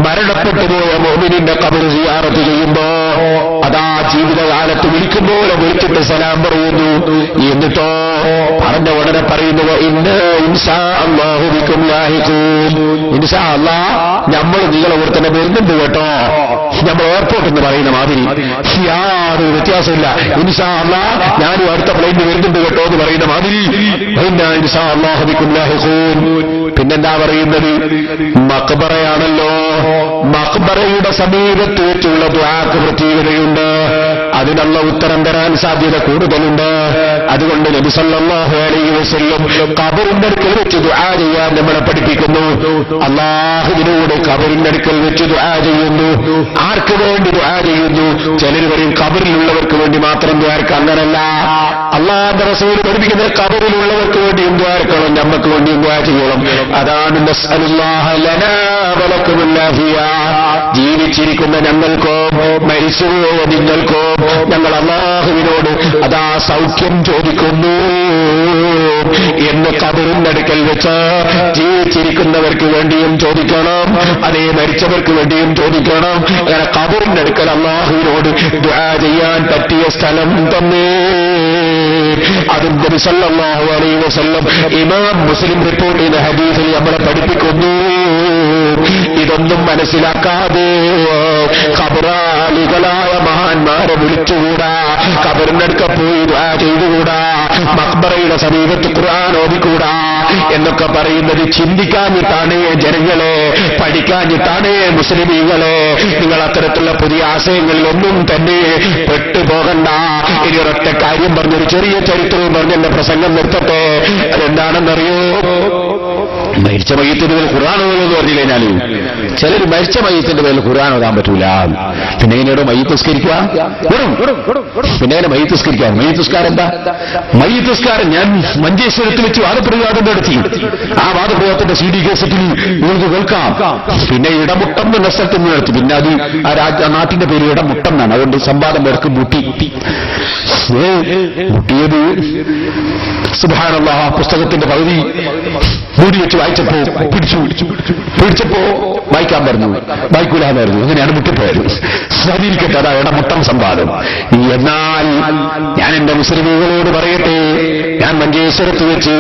മരണപ്പെട്ടു പോയ മുഅ്മിനിന്റെ ഖബർ സിയാറത്ത് ചെയ്യുമ്പോ അതാ ജീവിതകാലത്ത് വിളിക്കുമ്പോൾ വിളിച്ചിട്ട് സലാം പറയുന്നു. എന്നിട്ടോ പറഞ്ഞ ഉടനെ പറയുന്നു ഇൻഷാ അല്ലാഹു ബികും ലാഹിഖൂൻ, ഇൻഷാ അല്ലാഹ് നമ്മൾ നിങ്ങളെ കൂടെ തന്നെ വരുന്നുണ്ട് കേട്ടോ. നമ്മൾ എയർപോർട്ട് എന്ന് പറയുന്ന മാതിരി യാതൊരു വ്യത്യാസമില്ല. ഇൻഷാ അല്ലാഹ് ഞാനും അടുത്ത പ്ലെയിനിൽ വരുന്നുണ്ട് കേട്ടോ എന്ന് പറയുന്ന മാതിരി ഇൻഷാ അല്ലാഹു ബികും ലാഹിഖൂൻ. പിന്നെന്താ പറയുന്നത്? മഖ്ബറയാണല്ലോ. മഖ്ബറയുടെ സമീപത്ത് വെച്ചുള്ള ദുആക്ക് പ്രത്യേകതയുണ്ട്. അതിനുള്ള ഉത്തരം തരാൻ സാധ്യത കൂടുതലുണ്ട്. അതുകൊണ്ട് നബി സല്ലല്ലാഹു അലൈഹി വസല്ലം ഖബറിന്റെ അടുക്കൽ വെച്ച് ദുആ ചെയ്യാൻ നമ്മളെ പഠിപ്പിക്കുന്നു. അല്ലാഹുവിനോട് ഖബറിന്റെ അടുക്കൽ വെച്ച് ദുആ ചെയ്യുന്നു. ആർക്ക് വേണ്ടി ദുആ ചെയ്യുന്നു? ചിലർ പറയും ഖബറിലുള്ളവർക്ക് വേണ്ടി മാത്രം ദുആർക്ക്. അങ്ങനല്ല. അല്ലാഹുവിന്റെ റസൂൽ പഠിപ്പിക്കുന്നത് ഖബറിലുള്ളവർക്ക് വേണ്ടിയും ദുആക്കണം, നമുക്ക് വേണ്ടിയും ദുആ ചെയ്യണം. അതാണ് നസ്അലുല്ലാഹ ലനാ വലകുമുൽ ആഫിയ. ജീവിച്ചിരിക്കുന്ന ഞങ്ങൾക്കോ മരിച്ചുപോയ നിങ്ങൾക്കോ ഞങ്ങൾ അല്ലാഹുവിനോട് അതാ സൗഖ്യം ചോദിക്കുന്നു എന്ന് ഖബറിന്റെ അടുക്കൽ വെച്ച് ജീവിച്ചിരിക്കുന്നവർക്ക് വേണ്ടിയും ചോദിക്കണം, അതേ മരിച്ചവർക്ക് വേണ്ടിയും ചോദിക്കണം. അങ്ങനെ ഖബറിന്റെ അടുക്കൽ അല്ലാഹുവിനോട് ദുആ ചെയ്യാൻ പറ്റിയ സ്ഥലം തന്നെ. അതും നബി സല്ലല്ലാഹു അലൈഹി വസല്ലം ഇമാം മുസ്ലിം റിപ്പോർട്ട് ചെയ്ത ഹദീസിൽ നമ്മളെ പഠിപ്പിക്കുന്നു. ഇതൊന്നും മനസ്സിലാക്കാതെ ഖബറാളികളായ മഹാന്മാരെ വിളിച്ചുകൂടാ, ഖബറിനടുക്ക പോയി ദുആ ചെയ്തുകൂടാ, മഖ്ബറയുടെ സമീപത്ത് ഖുർആൻ ഓതിക്കൂടാ എന്നൊക്കെ പറയുന്നത് ചിന്തിക്കാഞ്ഞിട്ടാണ് ജനങ്ങളെ, പഠിക്കാഞ്ഞിട്ടാണ് മുസ്ലിമീങ്ങളെ. നിങ്ങൾ അത്തരത്തിലുള്ള പുതിയ ആശയങ്ങളിലൊന്നും തന്നെ പെട്ടുപോകണ്ട. ഇനി ഒരൊറ്റ കാര്യം പറഞ്ഞൊരു ചെറിയ ചരിത്രവും പറഞ്ഞെന്റെ പ്രസംഗം നിർത്തട്ടെ. അതെന്താണെന്നറിയോ? മരിച്ച മയ്യത്തിന്റെ പേരിൽ ഖുർആൻ ഓതുമെന്ന് പറഞ്ഞു കഴിഞ്ഞാൽ ചിലർ മരിച്ച മയ്യത്തിന്റെ പേരിൽ ഖുർആൻ ഓതാൻ പറ്റൂല. പിന്നെ എങ്ങനെയോ മയ്യത്ത് നിസ്കരിക്കുക, പിന്നെ എങ്ങനെ മയ്യത്ത് നിസ്കരിക്കുക? മയ്യത്ത് നിസ്കാരം എന്താ? മയ്യത്ത് നിസ്കാരം ഞാൻ മഞ്ചേശ്വരത്തിൽ വെച്ച് വാദപ്രതിവാദം നടത്തി. ആ വാദപ്രതിവാദത്തിന്റെ CD കേസറ്റിൽ നിങ്ങൾക്ക് കേൾക്കാം. പിന്നെ ഇടമുട്ടം എന്ന സ്ഥലത്ത് നിന്ന് നടത്തി. പിന്നെ അത് ആ നാട്ടിന്റെ പേര് ഇടമുട്ടം എന്നാണ്. അതുകൊണ്ട് സംവാദം പേർക്ക് മുട്ടിയത് സുബ്ഹാനല്ലാഹ്. പുസ്തകത്തിന്റെ പകുതി മൂടി വെച്ച് വായിച്ചപ്പോ പിടിച്ചപ്പോ വായിക്കാൻ പറഞ്ഞു, വായിക്കൂലാന്നായിരുന്നു. അങ്ങനെയാണ് മുട്ടിപ്പോയത്. സ്വാധീനിക്കട്ടെ, അതാ ഇടമുട്ടം സംവാദം. എന്നാൽ ഞാൻ എന്റെ മുസ്ലിമുകളോട് പറയട്ടെ, ഞാൻ മഞ്ചേശ്വരത്ത് വെച്ച്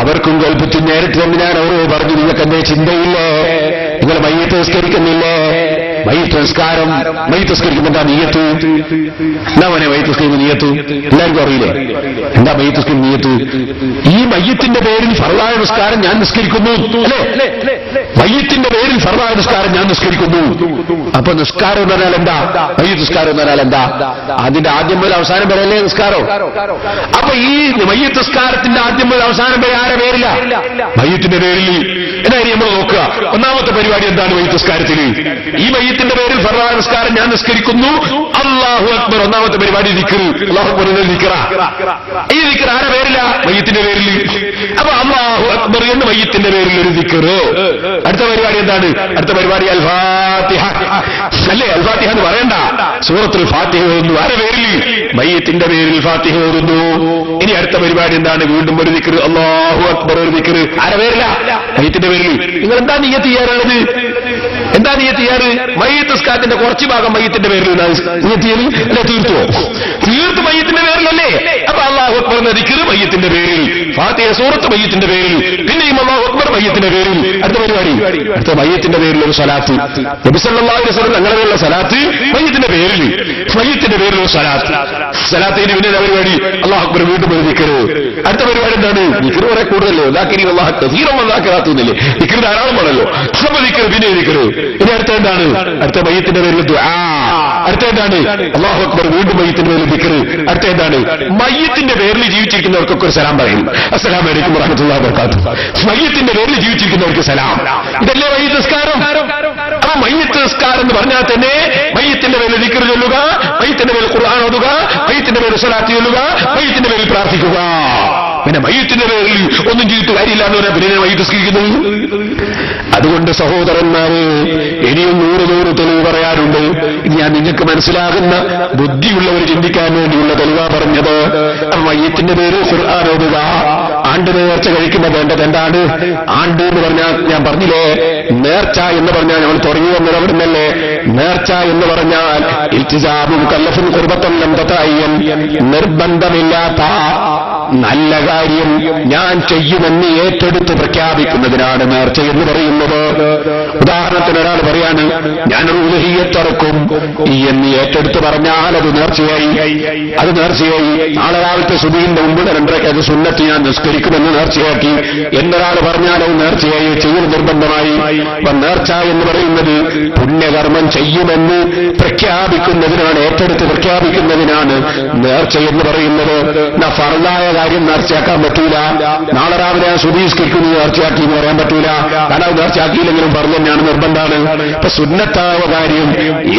അവർക്കും കേൾപ്പിച്ചു. നേരിട്ട് തന്നെ ഞാൻ അവരോട് പറഞ്ഞു, നിങ്ങൾക്ക് എന്തേ ചിന്തയില്ലേ? നിങ്ങൾ മയ്യത്ത് നിസ്കരിക്കുന്നില്ലേ? മയ്യത്ത് നിസ്കാരം, മയ്യത്ത് നിസ്കരിക്കുമ്പോൾ എന്താ നിയ്യത്ത്? എന്താ മോനെ മയ്യത്ത് നിസ്കരിക്കുന്ന നിയ്യത്ത്? എല്ലാവർക്കും അറിയില്ലേ എന്താ മയ്യത്ത് നിസ്കരിക്കുന്ന നിയ്യത്ത്? ഈ മയ്യത്തിന്റെ പേരിൽ ഫർളായ നിസ്കാരം ഞാൻ നിസ്കരിക്കുന്നു അല്ലേ? മയ്യത്തിന്റെ പേരിൽ ഫർളായ നിസ്കാരം ഞാൻ നിസ്കരിക്കുന്നു. അപ്പൊ നിസ്കാരം എന്ന് പറഞ്ഞാൽ എന്താ? മയ്യത്ത് നിസ്കാരം എന്ന് പറഞ്ഞാൽ എന്താ? അതിന്റെ ആദ്യം മുതൽ അവസാനം വരെ അല്ലേ നിസ്കാരം? അപ്പൊ ഈ മയ്യത്ത് നിസ്കാരത്തിന്റെ ആദ്യം മുതൽ അവസാനം വരെ ആരെ പേരില്ല? മയ്യത്തിന്റെ പേരിൽ. എന്നായി നമ്മൾ നോക്കുക. ഒന്നാമത്തെ പരിപാടി എന്താണ് മയ്യത്ത് നിസ്കാരത്തിൽ? ഈ മയ്യത്തിന്റെ പേരിൽ ഫർളായ നിസ്കാരം ഞാൻ നിസ്കരിക്കുന്നു, അല്ലാഹു അക്ബർ. ഒന്നാമത്തെ പരിപാടി ദിക്ർ, അല്ലാഹു അക്ബർ ദിക്റ. ഈ ദിക്ർ ആരെ പേരില്ല? മയ്യത്തിന്റെ പേരിൽ. അപ്പൊ അല്ലാഹു അക്ബർ എന്ന് മയ്യത്തിന്റെ പേരിൽ ഒരു ദിക്ർ. അടുത്ത പരിപാടി എന്താണ്? അടുത്ത പരിപാടി അൽ ഫാത്തിഹ അല്ലേ? അൽ ഫാത്തിഹ എന്ന് പറയണ്ട, സൂറത്തുൽ ഫാത്തിഹ ഓതുന്നു. ആരെ പേരിൽ? മയ്യത്തിന്റെ പേരിൽ ഫാത്തിഹ ഓതുന്നു. ഇനി അടുത്ത പരിപാടി എന്താണ്? വീണ്ടും ഒരു ദിക്ർ, അല്ലാഹു അക്ബർ ഒരു ദിക്ർ. ആരെ പേരില്ല? മയ്യത്തിന്റെ പേരിൽ. നിങ്ങൾ എന്താ നിയ്യത്ത് ചെയ്യാറുള്ളത്? എന്താ നിയ്യത്ത് ചെയ്യാറ്? മയ്യത്ത് നിസ്കാരത്തിന്റെ കുറച്ച് ഭാഗം മയ്യത്തിന്റെ പേരിൽ നിയ്യത്ത് ചെയ്യല് അല്ലെ? തീർത്ത് മയ്യത്തിന്റെ പേരിലല്ലേ? അപ്പൊ അല്ലാഹു അക്ബർ എന്ന ദിക്ർ മയ്യത്തിന്റെ പേരിൽ, ഫാത്തിഹ സൂറത്ത് മയ്യത്തിന്റെ പേരിൽ, പിന്നെയും അല്ലാഹു അക്ബർ മയ്യത്തിന്റെ പേരിൽ. അടുത്ത പരിപാടി, അടുത്ത മയ്യത്തിന്റെ പേരിൽ ഒരു സലാത്ത്. നബി സല്ലല്ലാഹു അലൈഹി വസല്ലം അങ്ങനെയുള്ള സലാത്ത് മയ്യത്തിന്റെ പേരിൽ, മയ്യത്തിന്റെ പേരിൽ ഒരു സലാത്ത്. സലാത്തിന് പിന്നെ പരിപാടി അല്ലാഹു അക്ബർ വീണ്ടും ഒരു ദിക്ർ. അടുത്ത പരിപാടി എന്താണ്? ദിക്ർ കുറെ കൂടുതലല്ലോ. ദാക്കിരി അല്ലാഹു കസീറൻ വദാക്കിറാത്തുന്നില്ലേ? ദിക്ർ ധാരാളമാണല്ലോ. അപ്പൊ ദിക്ർ പിന്നെ ദിക്ർ. ഇനി അടുത്ത എന്താണ്? അടുത്ത മയ്യത്തിന്റെ പേരിൽ ദുആ. അടുത്ത എന്താണ്? അല്ലാഹു അക്ബർ വീണ്ടും മയ്യത്തിന്റെ പേരിൽ ദിക്ർ. അടുത്ത എന്താണ്? മയ്യത്തിന്റെ പേരിൽ ജീവിച്ചിരിക്കുന്നവർക്കൊക്കെ ഒരു സലാം പറയും. അസ്സലാമു അലൈക്കും വറഹ്മത്തുള്ളാഹി വബറകാതുഹു. മയ്യത്തിന്റെ പേരിൽ ജീവിച്ചിരിക്കുന്നവർക്ക് സലാം. ഇതല്ലേ മയ്യത്ത് നിസ്കാരം? ആ മയ്യത്ത് നിസ്കാരം എന്ന് പറഞ്ഞാൽ തന്നെ മയ്യത്തിന്റെ പേരിൽ ദിക്ർ ചൊല്ലുക, മയ്യത്തിന്റെ പേരിൽ ഖുർആൻ ഓതുക, മയ്യത്തിന്റെ പേരിൽ സ്വലാത്ത് ചൊല്ലുക, മയ്യത്തിന്റെ പേരിൽ പ്രാർത്ഥിക്കുക. പിന്നെ മയ്യത്തിന്റെ പേരിൽ ഒന്നും ചെയ്തിട്ട് കാര്യമില്ല എന്ന് പറഞ്ഞാൽ പിന്നെ മയ്യത്ത് നിസ്കരിക്കുന്നത്. അതുകൊണ്ട് സഹോദരന്മാരെ, ഇനിയും 100 തെളിവ് പറയാനുണ്ട്. ഇത് ഞാൻ നിങ്ങൾക്ക് മനസ്സിലാകുന്ന ബുദ്ധിയുള്ളവർ ചിന്തിക്കാൻ വേണ്ടിയുള്ള തെളിവാ പറഞ്ഞത്. മയ്യത്തിന്റെ പേരിൽ ഖുർആൻ ഓതുക, ആണ്ട് നേർച്ച കഴിക്കുമ്പോൾ വേണ്ടത് എന്താണ്? ആണ്ട് എന്ന് പറഞ്ഞാൽ ഞാൻ പറഞ്ഞില്ലേ, നേർച്ച എന്ന് പറഞ്ഞാൽ നമ്മൾ തുടങ്ങി വന്നത് അവിടെ നിന്നല്ലേ. നേർച്ച എന്ന് പറഞ്ഞാൽ ഇൽത്തിസാബും കല്ലഫും ഖുർബത്തുൻ ലം തതഅയ്യൻ, നിർബന്ധമില്ലാത്ത നല്ല കാര്യം ഞാൻ ചെയ്യുമെന്ന് ഏറ്റെടുത്ത് പ്രഖ്യാപിക്കുന്നതിനാണ് നേർച്ച എന്ന് പറയുന്നത്. ഉദാഹരണത്തിന് ഒരാൾ പറയാണ് ഞാനൊരു ഉലഹിയത്തിറക്കും എന്ന് ഏറ്റെടുത്ത് പറഞ്ഞാൽ അത് നേർച്ചയായി. അത് നേർച്ചയായി. നാളെ രാവിലത്തെ സുബഹിന്റെ മുമ്പ് 2 സുന്നത്ത് ഞാൻ നിസ്കരിക്കുമെന്ന് നേർച്ചയാക്കി എന്നൊരാൾ പറഞ്ഞാൽ അത് നേർച്ചയായി, ചെയ്യൽ നിർബന്ധമായി. അപ്പൊ നേർച്ച എന്ന് പറയുന്നത് പുണ്യകർമ്മം ചെയ്യുമെന്ന് പ്രഖ്യാപിക്കുന്നതിനാണ്, ഏറ്റെടുത്ത് പ്രഖ്യാപിക്കുന്നതിനാണ് നേർച്ച എന്ന് പറയുന്നത്. ഫർളായ കാര്യം നേർച്ചയാക്കാൻ പറ്റൂല. നാളെ രാവിലെ ഞാൻ സുബഹിസ്കരിക്കുന്നു നേർച്ചയാക്കി എന്ന് പറയാൻ പറ്റൂല. കാരണം അത് നേർച്ചയാക്കിയില്ലെങ്കിലും ഫർള് തന്നെയാണ്, നിർബന്ധമാണ്. ഇപ്പൊ സുന്നത്തായ കാര്യം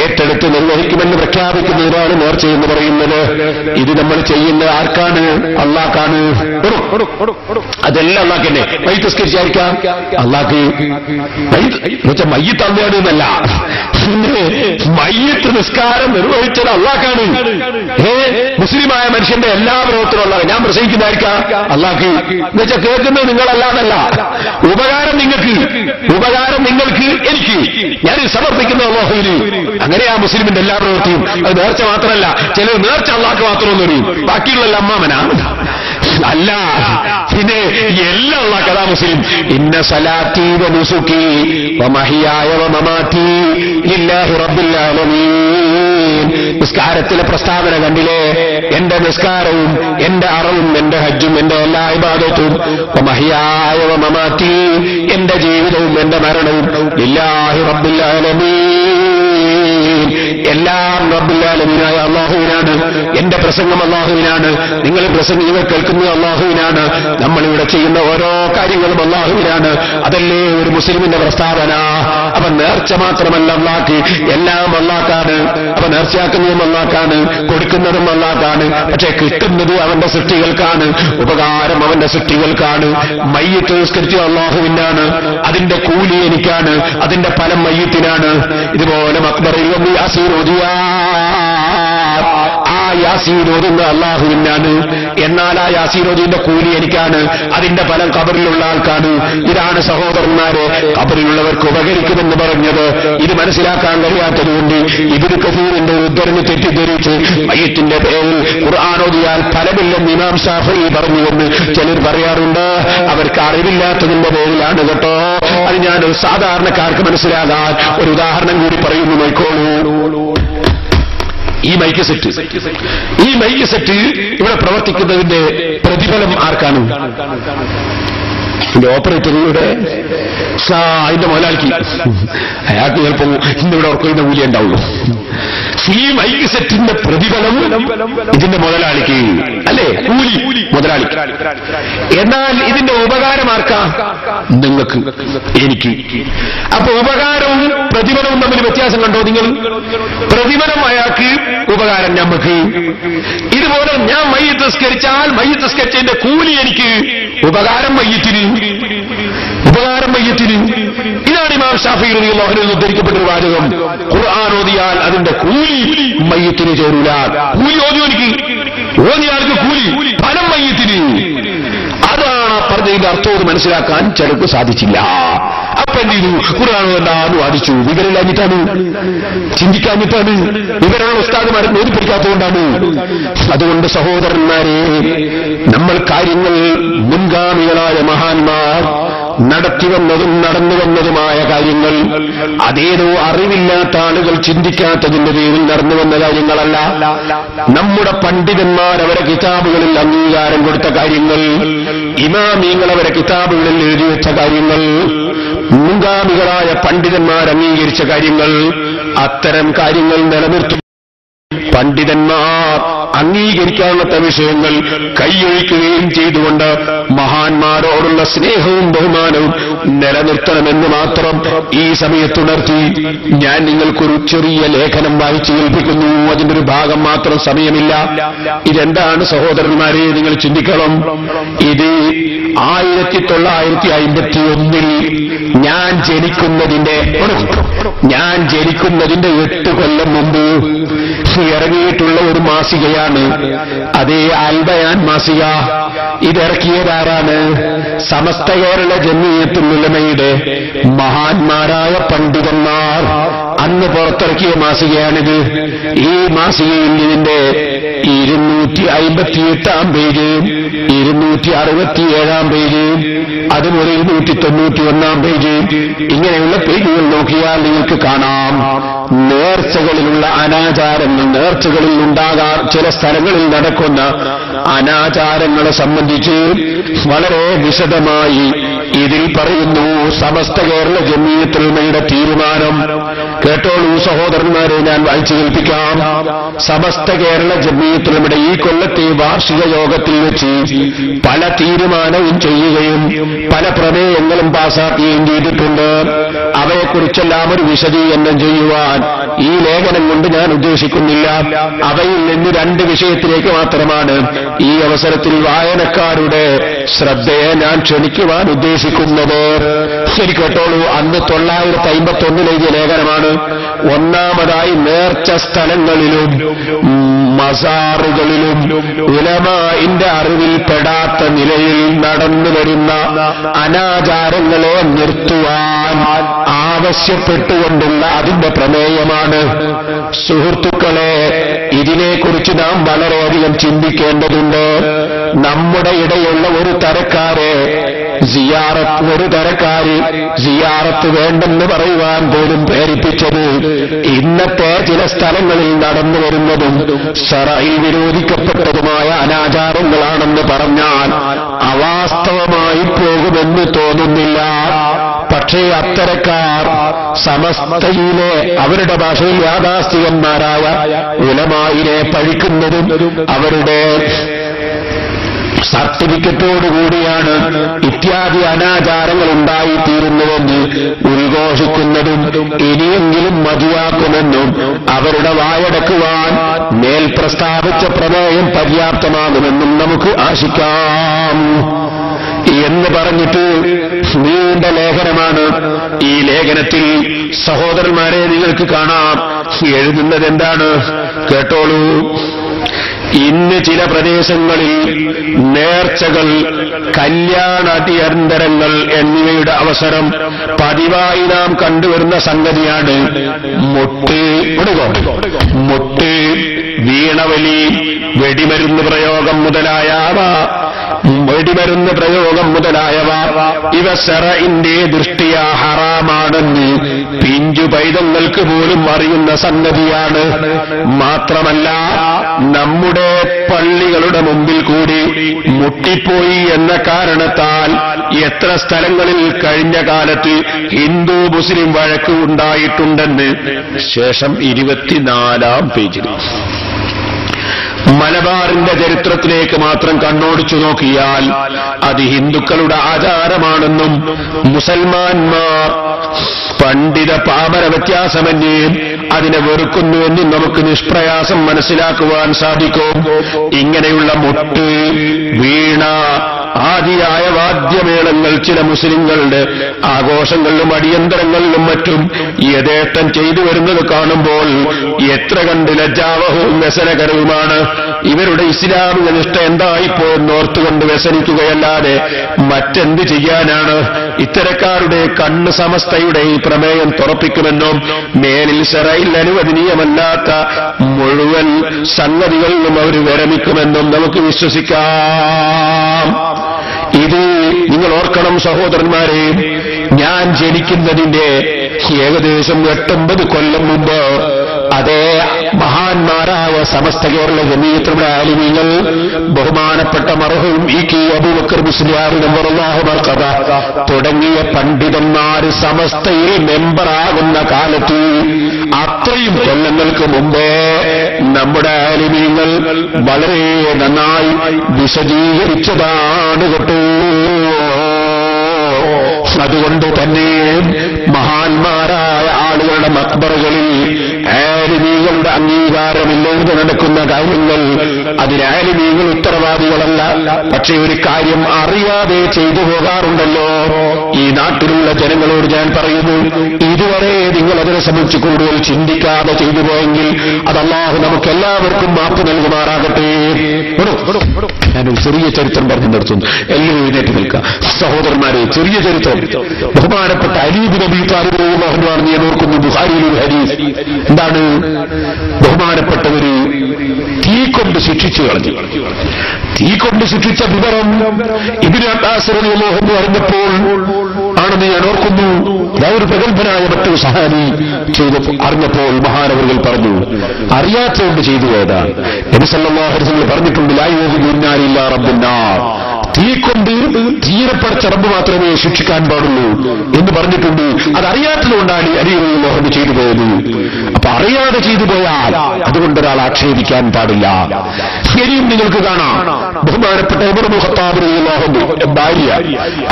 ഏറ്റെടുത്ത് നിർവഹിക്കുമെന്ന് പ്രഖ്യാപിക്കുന്നതിനാണ് നേർച്ച എന്ന് പറയുന്നത്. ഇത് നമ്മൾ ചെയ്യുന്ന ആർക്കാണ്? അള്ളാഹ്ക്കാണ്. അതെല്ലാം അള്ളാഹ് തന്നെ. മയ്യിത്ത് നിസ്കരിച്ചായിരിക്കാം അള്ളാഹ്ക്ക്. മയ്യിത്ത് അള്ളയാണ് എന്നല്ല, മയ്യിത്ത് നിസ്കാരം നിർവഹിച്ചത് അള്ളാഹ്ക്കാണ്. മുസ്ലിമായ മനുഷ്യന്റെ എല്ലാ പ്രവർത്തനമുള്ള ഞാൻ പ്രസംഗിക്കുന്നതായിരിക്കാം അള്ളാഹ്ക്ക്. എന്നുവെച്ചാൽ കേൾക്കുന്നത് നിങ്ങളല്ലാന്നല്ല, ഉപകാരം നിങ്ങൾക്ക് എനിക്ക് ഞാൻ സമർപ്പിക്കുന്ന അള്ളാഹുവിന്. അങ്ങനെയാ മുസ്ലിമിന്റെ എല്ലാ പ്രവൃത്തിയും. അത് നേർച്ച മാത്രമല്ല. ചിലർ നേർച്ച അള്ളാഹ്ക്ക് മാത്രമെന്ന് പറയും, ബാക്കിയുള്ള അമ്മാമനാ അല്ല. പിന്നെ എല്ലാം ഉള്ള കഥാ മുസ്ലിം. ഇന്ന സലാത്തി വ നുസുകി വ മഹിയായ വ മമാതി ലില്ലാഹി റബ്ബിൽ ആലമീൻ. നിസ്കാരത്തിലെ പ്രസ്താവന കണ്ടില്ലേ? എന്റെ നിസ്കാരവും എന്റെ അറവും എന്റെ ഹജ്ജും എന്റെ എല്ലാ ഇബാദത്തും വ മഹിയായ വ മമാതി, എന്റെ ജീവിതവും എന്റെ മരണവും ലില്ലാഹി റബ്ബിൽ ആലമീൻ, എല്ലാം റബ്ബുൽ ആലമീനായ അല്ലാഹുവിനാണ്. എന്റെ പ്രസംഗം അല്ലാഹുവിനാണ്, നിങ്ങൾ കേൾക്കുന്നത് അല്ലാഹുവിനാണ്, നമ്മളിവിടെ ചെയ്യുന്ന ഓരോ കാര്യങ്ങളും അല്ലാഹുവിനാണ്. അതല്ലേ ഒരു മുസ്ലിമിന്റെ പ്രസ്താവന. അപ്പൊ നേർച്ച മാത്രമല്ല അല്ലാഹ്ക്ക്, എല്ലാം അല്ലാഹ്ക്കാണ്. അപ്പൊ നേർച്ചയാക്കുന്നതും അല്ലാഹ്ക്കാണ്, കൊടുക്കുന്നതും അല്ലാഹ്ക്കാണ്. പക്ഷേ കിട്ടുന്നത് അവന്റെ സൃഷ്ടികൾക്കാണ്, ഉപകാരം അവന്റെ സൃഷ്ടികൾക്കാണ്. മയ്യിത്ത് നിസ്കരിച്ചത് അല്ലാഹുവിനാണ്, അതിന്റെ കൂലി എനിക്കാണ്, അതിന്റെ ഫലം മയ്യിത്തിനാണ്. ഇതുപോലെ മക്ബറയിൽ വന്ന് യാസീൻ ഓതിയാ, ആ യാസീൻ ഓതുന്ന അല്ലാഹുവിനാണ്. എന്നാൽ ആ യാസീൻ ഓതിന്റെ കൂലി എനിക്കാണ്, അതിന്റെ ഫലം ഖബറിലുള്ള ആൾക്കാണ്. ഇതാണ് സഹോദരന്മാരെ ഖബറിലുള്ളവർക്ക് ഉപകരിക്കുമെന്ന് പറഞ്ഞത്. ഇത് മനസ്സിലാക്കാൻ കഴിയാത്തതുകൊണ്ട് ഇബ്നു കസീറിന്റെ ഒരു ഉദ്ധരണി തെറ്റിദ്ധരിച്ച് മയ്യിത്തിന്റെ പേരിൽ ഖുർആൻ ഓതിയാൽ ഫലമില്ലെന്ന് ഇമാം ശാഫിഈ പറഞ്ഞുവെന്ന് ചിലർ പറയാറുണ്ട്. അവർക്ക് അറിവില്ലാത്തതിന്റെ പേരിലാണ് കേട്ടോ. അത് ഞാൻ സാധാരണക്കാർക്ക് മനസ്സിലാകാൻ ഒരു ഉദാഹരണം കൂടി പറയുന്നു, നോക്കോളൂ. ഈ മൈക്ക് സെറ്റ് ഇവിടെ പ്രവർത്തിക്കുന്നതിന്റെ പ്രതിഫലം ആർക്കാണ്? ഇതിന്റെ ഓപ്പറേറ്ററുടെ അതിന്റെ മുതലാളിക്ക്. അയാൾക്ക് ചിലപ്പോൾ ഇന്നിവിടെ ഉറക്കുന്ന കൂലി ഉണ്ടാവുള്ളൂ. ഈ മൈക്ക് സെറ്റിന്റെ പ്രതിഫലം ഇതിന്റെ മുതലാളിക്ക്, അല്ലേ? കൂലി മുതലാളിക്ക്. എന്നാൽ ഇതിന്റെ ഉപകാരം ആർക്കാ? നിങ്ങൾക്ക്, എനിക്ക്. അപ്പൊ ഉപകാരവും പ്രതിഫലവും തമ്മിൽ വ്യത്യാസം കണ്ടോ നിങ്ങൾ? പ്രതിഫലം അയാൾക്ക്, ഉപകാരം നമുക്ക്. ഇതുപോലെ ഞാൻ മയ്യിത്ത് നിസ്കരിച്ചാൽ മയ്യിത്ത് നിസ്കരിച്ചതിന്റെ കൂലി എനിക്ക്, ഉപകാരം മയ്യിത്തിന്. ഇതാണ് ഇമാം ശാഫിഈ റളിയല്ലാഹു അൻഹു ഉദ്ധരിക്കപ്പെട്ട ഒരു വാചകം. ഖുർആൻ ഓതിയാൽ അതിന്റെ കൂലി മയ്യിത്തിന് ചേരൂല. കൂലി ഓതിയാൾക്ക് കൂലി, ഫലം മയ്യിത്തിന്. അതാണ് പറഞ്ഞതിന്റെ അർത്ഥവും മനസ്സിലാക്കാൻ ചിലർക്ക് സാധിച്ചില്ല. അപ്പൊ എന്ത് ചെയ്തു? ഖുർആൻ എന്താന്ന് വാദിച്ചു. വിവരമില്ലാഞ്ഞിട്ടാണ്, ചിന്തിക്കാഞ്ഞിട്ടാണ്, വിവരമുള്ള ഉസ്താദുമാരെ നേടി പഠിക്കാത്തതുകൊണ്ടാണ്. അതുകൊണ്ട് സഹോദരന്മാരെ, നമ്മൾ കാര്യങ്ങൾ മുൻഗാമികളായ മഹാന്മാർ നടത്തിവന്നതും നടന്നുവന്നതുമായ കാര്യങ്ങൾ അതേതോ അറിവില്ലാത്ത ആളുകൾ ചിന്തിക്കാത്തതിന്റെ പേരിൽ നടന്നുവന്ന കാര്യങ്ങളല്ല. നമ്മുടെ പണ്ഡിതന്മാർ അവരെ കിതാബുകളിൽ അംഗീകാരം കൊടുത്ത കാര്യങ്ങൾ, ഇമാമീങ്ങൾ അവരെ കിതാബുകളിൽ എഴുതി വെച്ച കാര്യങ്ങൾ, മുൻഗാമികളായ പണ്ഡിതന്മാർ അംഗീകരിച്ച കാര്യങ്ങൾ, അത്തരം കാര്യങ്ങൾ നിലനിർത്തും. പണ്ഡിതന്മാർ അംഗീകരിക്കാവുന്ന വിഷയങ്ങൾ കൈയൊഴിക്കുകയും ചെയ്തുകൊണ്ട് മഹാന്മാരോടുള്ള സ്നേഹവും ബഹുമാനവും നിലനിർത്തണമെന്ന് മാത്രം ഈ സമയത്തുണർത്തി ഞാൻ നിങ്ങൾക്കൊരു ചെറിയ ലേഖനം വായിച്ചു കേൾപ്പിക്കുന്നു. അതിന്റെ ഒരു ഭാഗം മാത്രം, സമയമില്ല. ഇതെന്താണ് സഹോദരന്മാരെ, നിങ്ങൾ ചിന്തിക്കണം. ഇത് 1951 ഞാൻ ജനിക്കുന്നതിന്റെ 8 കൊല്ലം മുമ്പ് ഇറങ്ങിയിട്ടുള്ള ഒരു മാസികയാണ് മാസികയാണ്. അതേ അൽബയാൻ മാസിക ഇതിറക്കിയതാരാണ്? സമസ്ത കേരള ജംഇയ്യത്തുൽ ഉലമയുടെ മഹാന്മാരായ പണ്ഡിതന്മാർ അന്ന് പുറത്തിറക്കിയ മാസികയാണിത്. ഈ മാസികയിൽ ഇതിന്റെ 258 പേജ്, 267 പേജ്, അതുപോലെ 291 പേജ്, ഇങ്ങനെയുള്ള പേജുകൾ നോക്കിയാൽ നിങ്ങൾക്ക് കാണാം നേർച്ചകളിലുള്ള അനാചാരങ്ങൾ, നേർച്ചകളിൽ ഉണ്ടാകാൻ ചില സ്ഥലങ്ങളിൽ നടക്കുന്ന അനാചാരങ്ങളെ സംബന്ധിച്ച് വളരെ വിശദമായി ഇതിൽ പറയുന്നു. സമസ്ത കേരള ജംഇയ്യത്തുൽ ഉലമയുടെ തീരുമാനം കേട്ടോളൂ സഹോദരന്മാരെ, ഞാൻ വായിച്ചു കേൾപ്പിക്കാം. സമസ്ത കേരള ജംഇയ്യത്തുൽ ഉലമയുടെ ഈ കൊല്ലത്തെ വാർഷിക യോഗത്തിൽ വെച്ച് പല തീരുമാനവും ചെയ്യുകയും പല പ്രമേയങ്ങളും പാസാക്കുകയും ചെയ്തിട്ടുണ്ട്. അവയെക്കുറിച്ചെല്ലാം ഒരു വിശദീകരണം ചെയ്യുവാൻ ഈ ലേഖനം കൊണ്ട് ഞാൻ ഉദ്ദേശിക്കുന്നില്ല. അവയിൽ നിന്ന് 2 വിഷയത്തിലേക്ക് മാത്രമാണ് ഈ അവസരത്തിൽ വായനക്കാരുടെ ശ്രദ്ധയെ ഞാൻ ക്ഷണിക്കുവാൻ ഉദ്ദേശിക്കുന്നത്. ശരി കേട്ടോളൂ. അന്ന് 951 എഴുതിയ ലേഖനമാണ്. ഒന്നാമതായി നേർച്ച സ്ഥലങ്ങളിലും മസാറുകളിലും ഉലമാഇന്റെ അറിവിൽപ്പെടാത്ത നിലയിൽ നടന്നു വരുന്ന അനാചാരങ്ങളെ നിർത്തുവാൻ ആവശ്യപ്പെട്ടുകൊണ്ടുള്ള അതിന്റെ പ്രമേയമാണ്. സുഹൃത്തുക്കളെ, ഇതിനെക്കുറിച്ച് നാം വളരെയധികം ചിന്തിക്കേണ്ടതുണ്ട്. നമ്മുടെ ഇടയിലുള്ള ഒരു തരക്കാര് സിയാറത്ത് വേണ്ടെന്ന് പറയുവാൻ പോലും പ്രേരിപ്പിച്ചത് ഇന്നത്തെ ചില സ്ഥലങ്ങളിൽ നടന്നു വരുന്നതും ശറഈൽ വിരോധിക്കപ്പെട്ടതുമായ അനാചാരങ്ങളാണെന്ന് പറഞ്ഞാൽ അവാസ്തവമായി പോകുമെന്ന് തോന്നുന്നില്ല. പക്ഷേ അത്തരക്കാർ സമസ്തയിലെ അവരുടെ ഭാഷയിൽ യാഥാസ്ഥികന്മാരായ ഉലമായിനെ പഴിക്കുന്നതും അവരുടെ സർട്ടിഫിക്കറ്റോടുകൂടിയാണ് ഇത്യാദി അനാചാരങ്ങൾ ഉണ്ടായിത്തീരുന്നുവെന്ന് ഉദ്ഘോഷിക്കുന്നതും ഇനിയെങ്കിലും മതിയാക്കുമെന്നും അവരുടെ വായടക്കുവാൻ മേൽ പ്രസ്താവിച്ച പ്രമേയം പര്യാപ്തമാകുമെന്നും നമുക്ക് ആശിക്കാം എന്ന് പറഞ്ഞിട്ട് നീണ്ട ലേഖനമാണ്. ഈ ലേഖനത്തിൽ സഹോദരന്മാരെ നിങ്ങൾക്ക് കാണാം എഴുതുന്നത് എന്താണ് കേട്ടോളൂ. ഇന്ന് ചില പ്രദേശങ്ങളിൽ നേർച്ചകൾ, കല്യാണാതിയന്തരങ്ങൾ എന്നിവയുടെ അവസരം പതിവായി നാം കണ്ടുവരുന്ന സംഗതിയാണ്. മുട്ട്, വീണവലി, വെടിമരുന്ന് പ്രയോഗം മുതലായവ ഇവ ശറഇന്റെ ദൃഷ്ടിയാ ഹറാമാണെന്ന് പിഞ്ചു പൈതങ്ങൾക്ക് പോലും അറിയുന്ന സംഗതിയാണ്. മാത്രമല്ല നമ്മുടെ പള്ളികളുടെ മുമ്പിൽ കൂടി മുട്ടിപ്പോയി എന്ന കാരണത്താൽ എത്ര സ്ഥലങ്ങളിൽ കഴിഞ്ഞ കാലത്ത് ഹിന്ദു മുസ്ലിം വഴക്ക് ഉണ്ടായിട്ടുണ്ടെന്ന് ശേഷം 24 പേജിൽ മലബാറിന്റെ ചരിത്രത്തിലേക്ക് മാത്രം കണ്ണോടിച്ചു നോക്കിയാൽ അത് ഹിന്ദുക്കളുടെ ആചാരമാണെന്നും മുസൽമാന്മാർ പണ്ഡിത പാമര വ്യത്യാസമന്യേ അതിനെ വെറുക്കുന്നുവെന്നും നമുക്ക് നിഷ്പ്രയാസം മനസ്സിലാക്കുവാൻ സാധിക്കും. ഇങ്ങനെയുള്ള മുട്ട്, വീണ ആദിയായ വാദ്യമേളങ്ങൾ ചില മുസ്ലിങ്ങളുടെ ആഘോഷങ്ങളിലും അടിയന്തരങ്ങളിലും മറ്റും യഥേഷ്ടം ചെയ്തു വരുന്നത് കാണുമ്പോൾ എത്ര കണ്ട് ലജ്ജാവഹവും വ്യസനകരവുമാണ്. ഇവരുടെ ഇസ്ലാമിക നിഷ്ഠ എന്തായിപ്പോയെന്നോർത്തുകൊണ്ട് വ്യസനിക്കുകയല്ലാതെ മറ്റെന്ത് ചെയ്യാനാണ്? ഇത്തരക്കാരുടെ കണ്ണ് സമസ്തയുടെ ഈ പ്രമേയം തുറപ്പിക്കുമെന്നും മേലിൽ ശറഈൽ അനുവദനീയമല്ലാത്ത മുഴുവൻ സംഗതികളിലും അവർ വിരമിക്കുമെന്നും നമുക്ക് വിശ്വസിക്കാം. ഇത് നിങ്ങൾ ഓർക്കണം സഹോദരന്മാരെ. ഞാൻ ജനിക്കുന്നതിന്റെ ഏകദേശം 8-9 കൊല്ലം മുമ്പ് അതേ മഹാന്മാരായ സമസ്ത കേരള ജംഇയ്യത്തുൽ ആലിമീങ്ങൾ ബഹുമാനപ്പെട്ട മർഹൂം ഇ.കെ. അബൂബക്കർ മുസ്ലിയാർ റളിയല്ലാഹു അൻഹു തുടങ്ങിയ പണ്ഡിതന്മാർ സമസ്തയിൽ മെമ്പറാകുന്ന കാലത്ത് അത്രയും കൊല്ലങ്ങൾക്ക് മുമ്പേ നമ്മുടെ ആലിമീങ്ങൾ വളരെ നന്നായി വിശദീകരിച്ചതാണ് കേട്ടോ. അതുകൊണ്ട് തന്നെ മഹാന്മാരായ ആ ആളുകളുടെ മക്ബറുകളിൽ ആലിമീങ്ങളുടെ അംഗീകാരമില്ലാതെ നടക്കുന്ന കാര്യങ്ങൾ, അതിന് ആലിമീങ്ങൾ ഉത്തരവാദികളല്ല. പക്ഷേ ഒരു കാര്യം അറിയാതെ ചെയ്തു പോകാറുണ്ടല്ലോ. ഈ നാട്ടിലുള്ള ജനങ്ങളോട് ഞാൻ പറയുന്നു, ഇതുവരെ നിങ്ങൾ അതിനെ സംബന്ധിച്ച് കൂടുതൽ ചിന്തിക്കാതെ ചെയ്തു പോയെങ്കിൽ അത് അല്ലാഹു നമുക്ക് എല്ലാവർക്കും മാപ്പ് നൽകുമാറാകട്ടെ. ഞാനൊരു ചെറിയ ചരിത്രം പറഞ്ഞു നിർത്തുന്നു. എല്ലാവരും എഴുന്നേറ്റ് നിൽക്കുക. സഹോദരന്മാരെ, ചെറിയ ചരിത്രം. ബഹുമാനപ്പെട്ട അലി ഇബ്നു അബീ താലിബ് റളിയല്ലാഹു അൻഹു ഞാൻ ഓർക്കുന്നു, ബുഖാരിയിൽ ഒരു ഹദീസ്. എന്താണ്? ബഹുമാനപ്പെട്ടവര് തീ കൊണ്ട് ശിക്ഷിച്ചു കളഞ്ഞു. തീ കൊണ്ട് ശിക്ഷിച്ച വിവരം ഇബ്നു അബ്ബാസ് റളിയല്ലാഹു അൻഹു അറിഞ്ഞപ്പോൾ ആണെന്ന് ഞാൻ ഓർക്കുന്നു. ഒരു പ്രഗത്ഭനായ മറ്റൊരു സഹാബി അറിഞ്ഞപ്പോൾ മഹാനവറുകൾ പറഞ്ഞു, അറിയാത്തതുകൊണ്ട് ചെയ്തു പോയതാണ്. നബി സല്ലല്ലാഹു അലൈഹി വസല്ലം പറഞ്ഞിട്ടുണ്ട്, ലാ യുഅഖിദു ഇന്നാലില്ലാ റബ്ബുന്നാർ, തീ കൊണ്ട് തീരെ പടച്ച റബ്ബ് മാത്രമേ ശിക്ഷിക്കാൻ പാടുള്ളൂ എന്ന് പറഞ്ഞിട്ടുണ്ട്. അതറിയാത്തതുകൊണ്ടാണ് അലി റളിയല്ലാഹു അൻഹു ചെയ്തു പോയത്. അപ്പൊ അറിയാതെ ചെയ്തു പോയാൽ അതുകൊണ്ട് ഒരാൾ ആക്ഷേപിക്കാൻ പാടില്ല. ശരിയും നിങ്ങൾക്ക് കാണാം, ബഹുമാനപ്പെട്ട ഉമർ ഇബ്നു ഖത്താബ് റളിയല്ലാഹു അൻഹു ഭാര്യ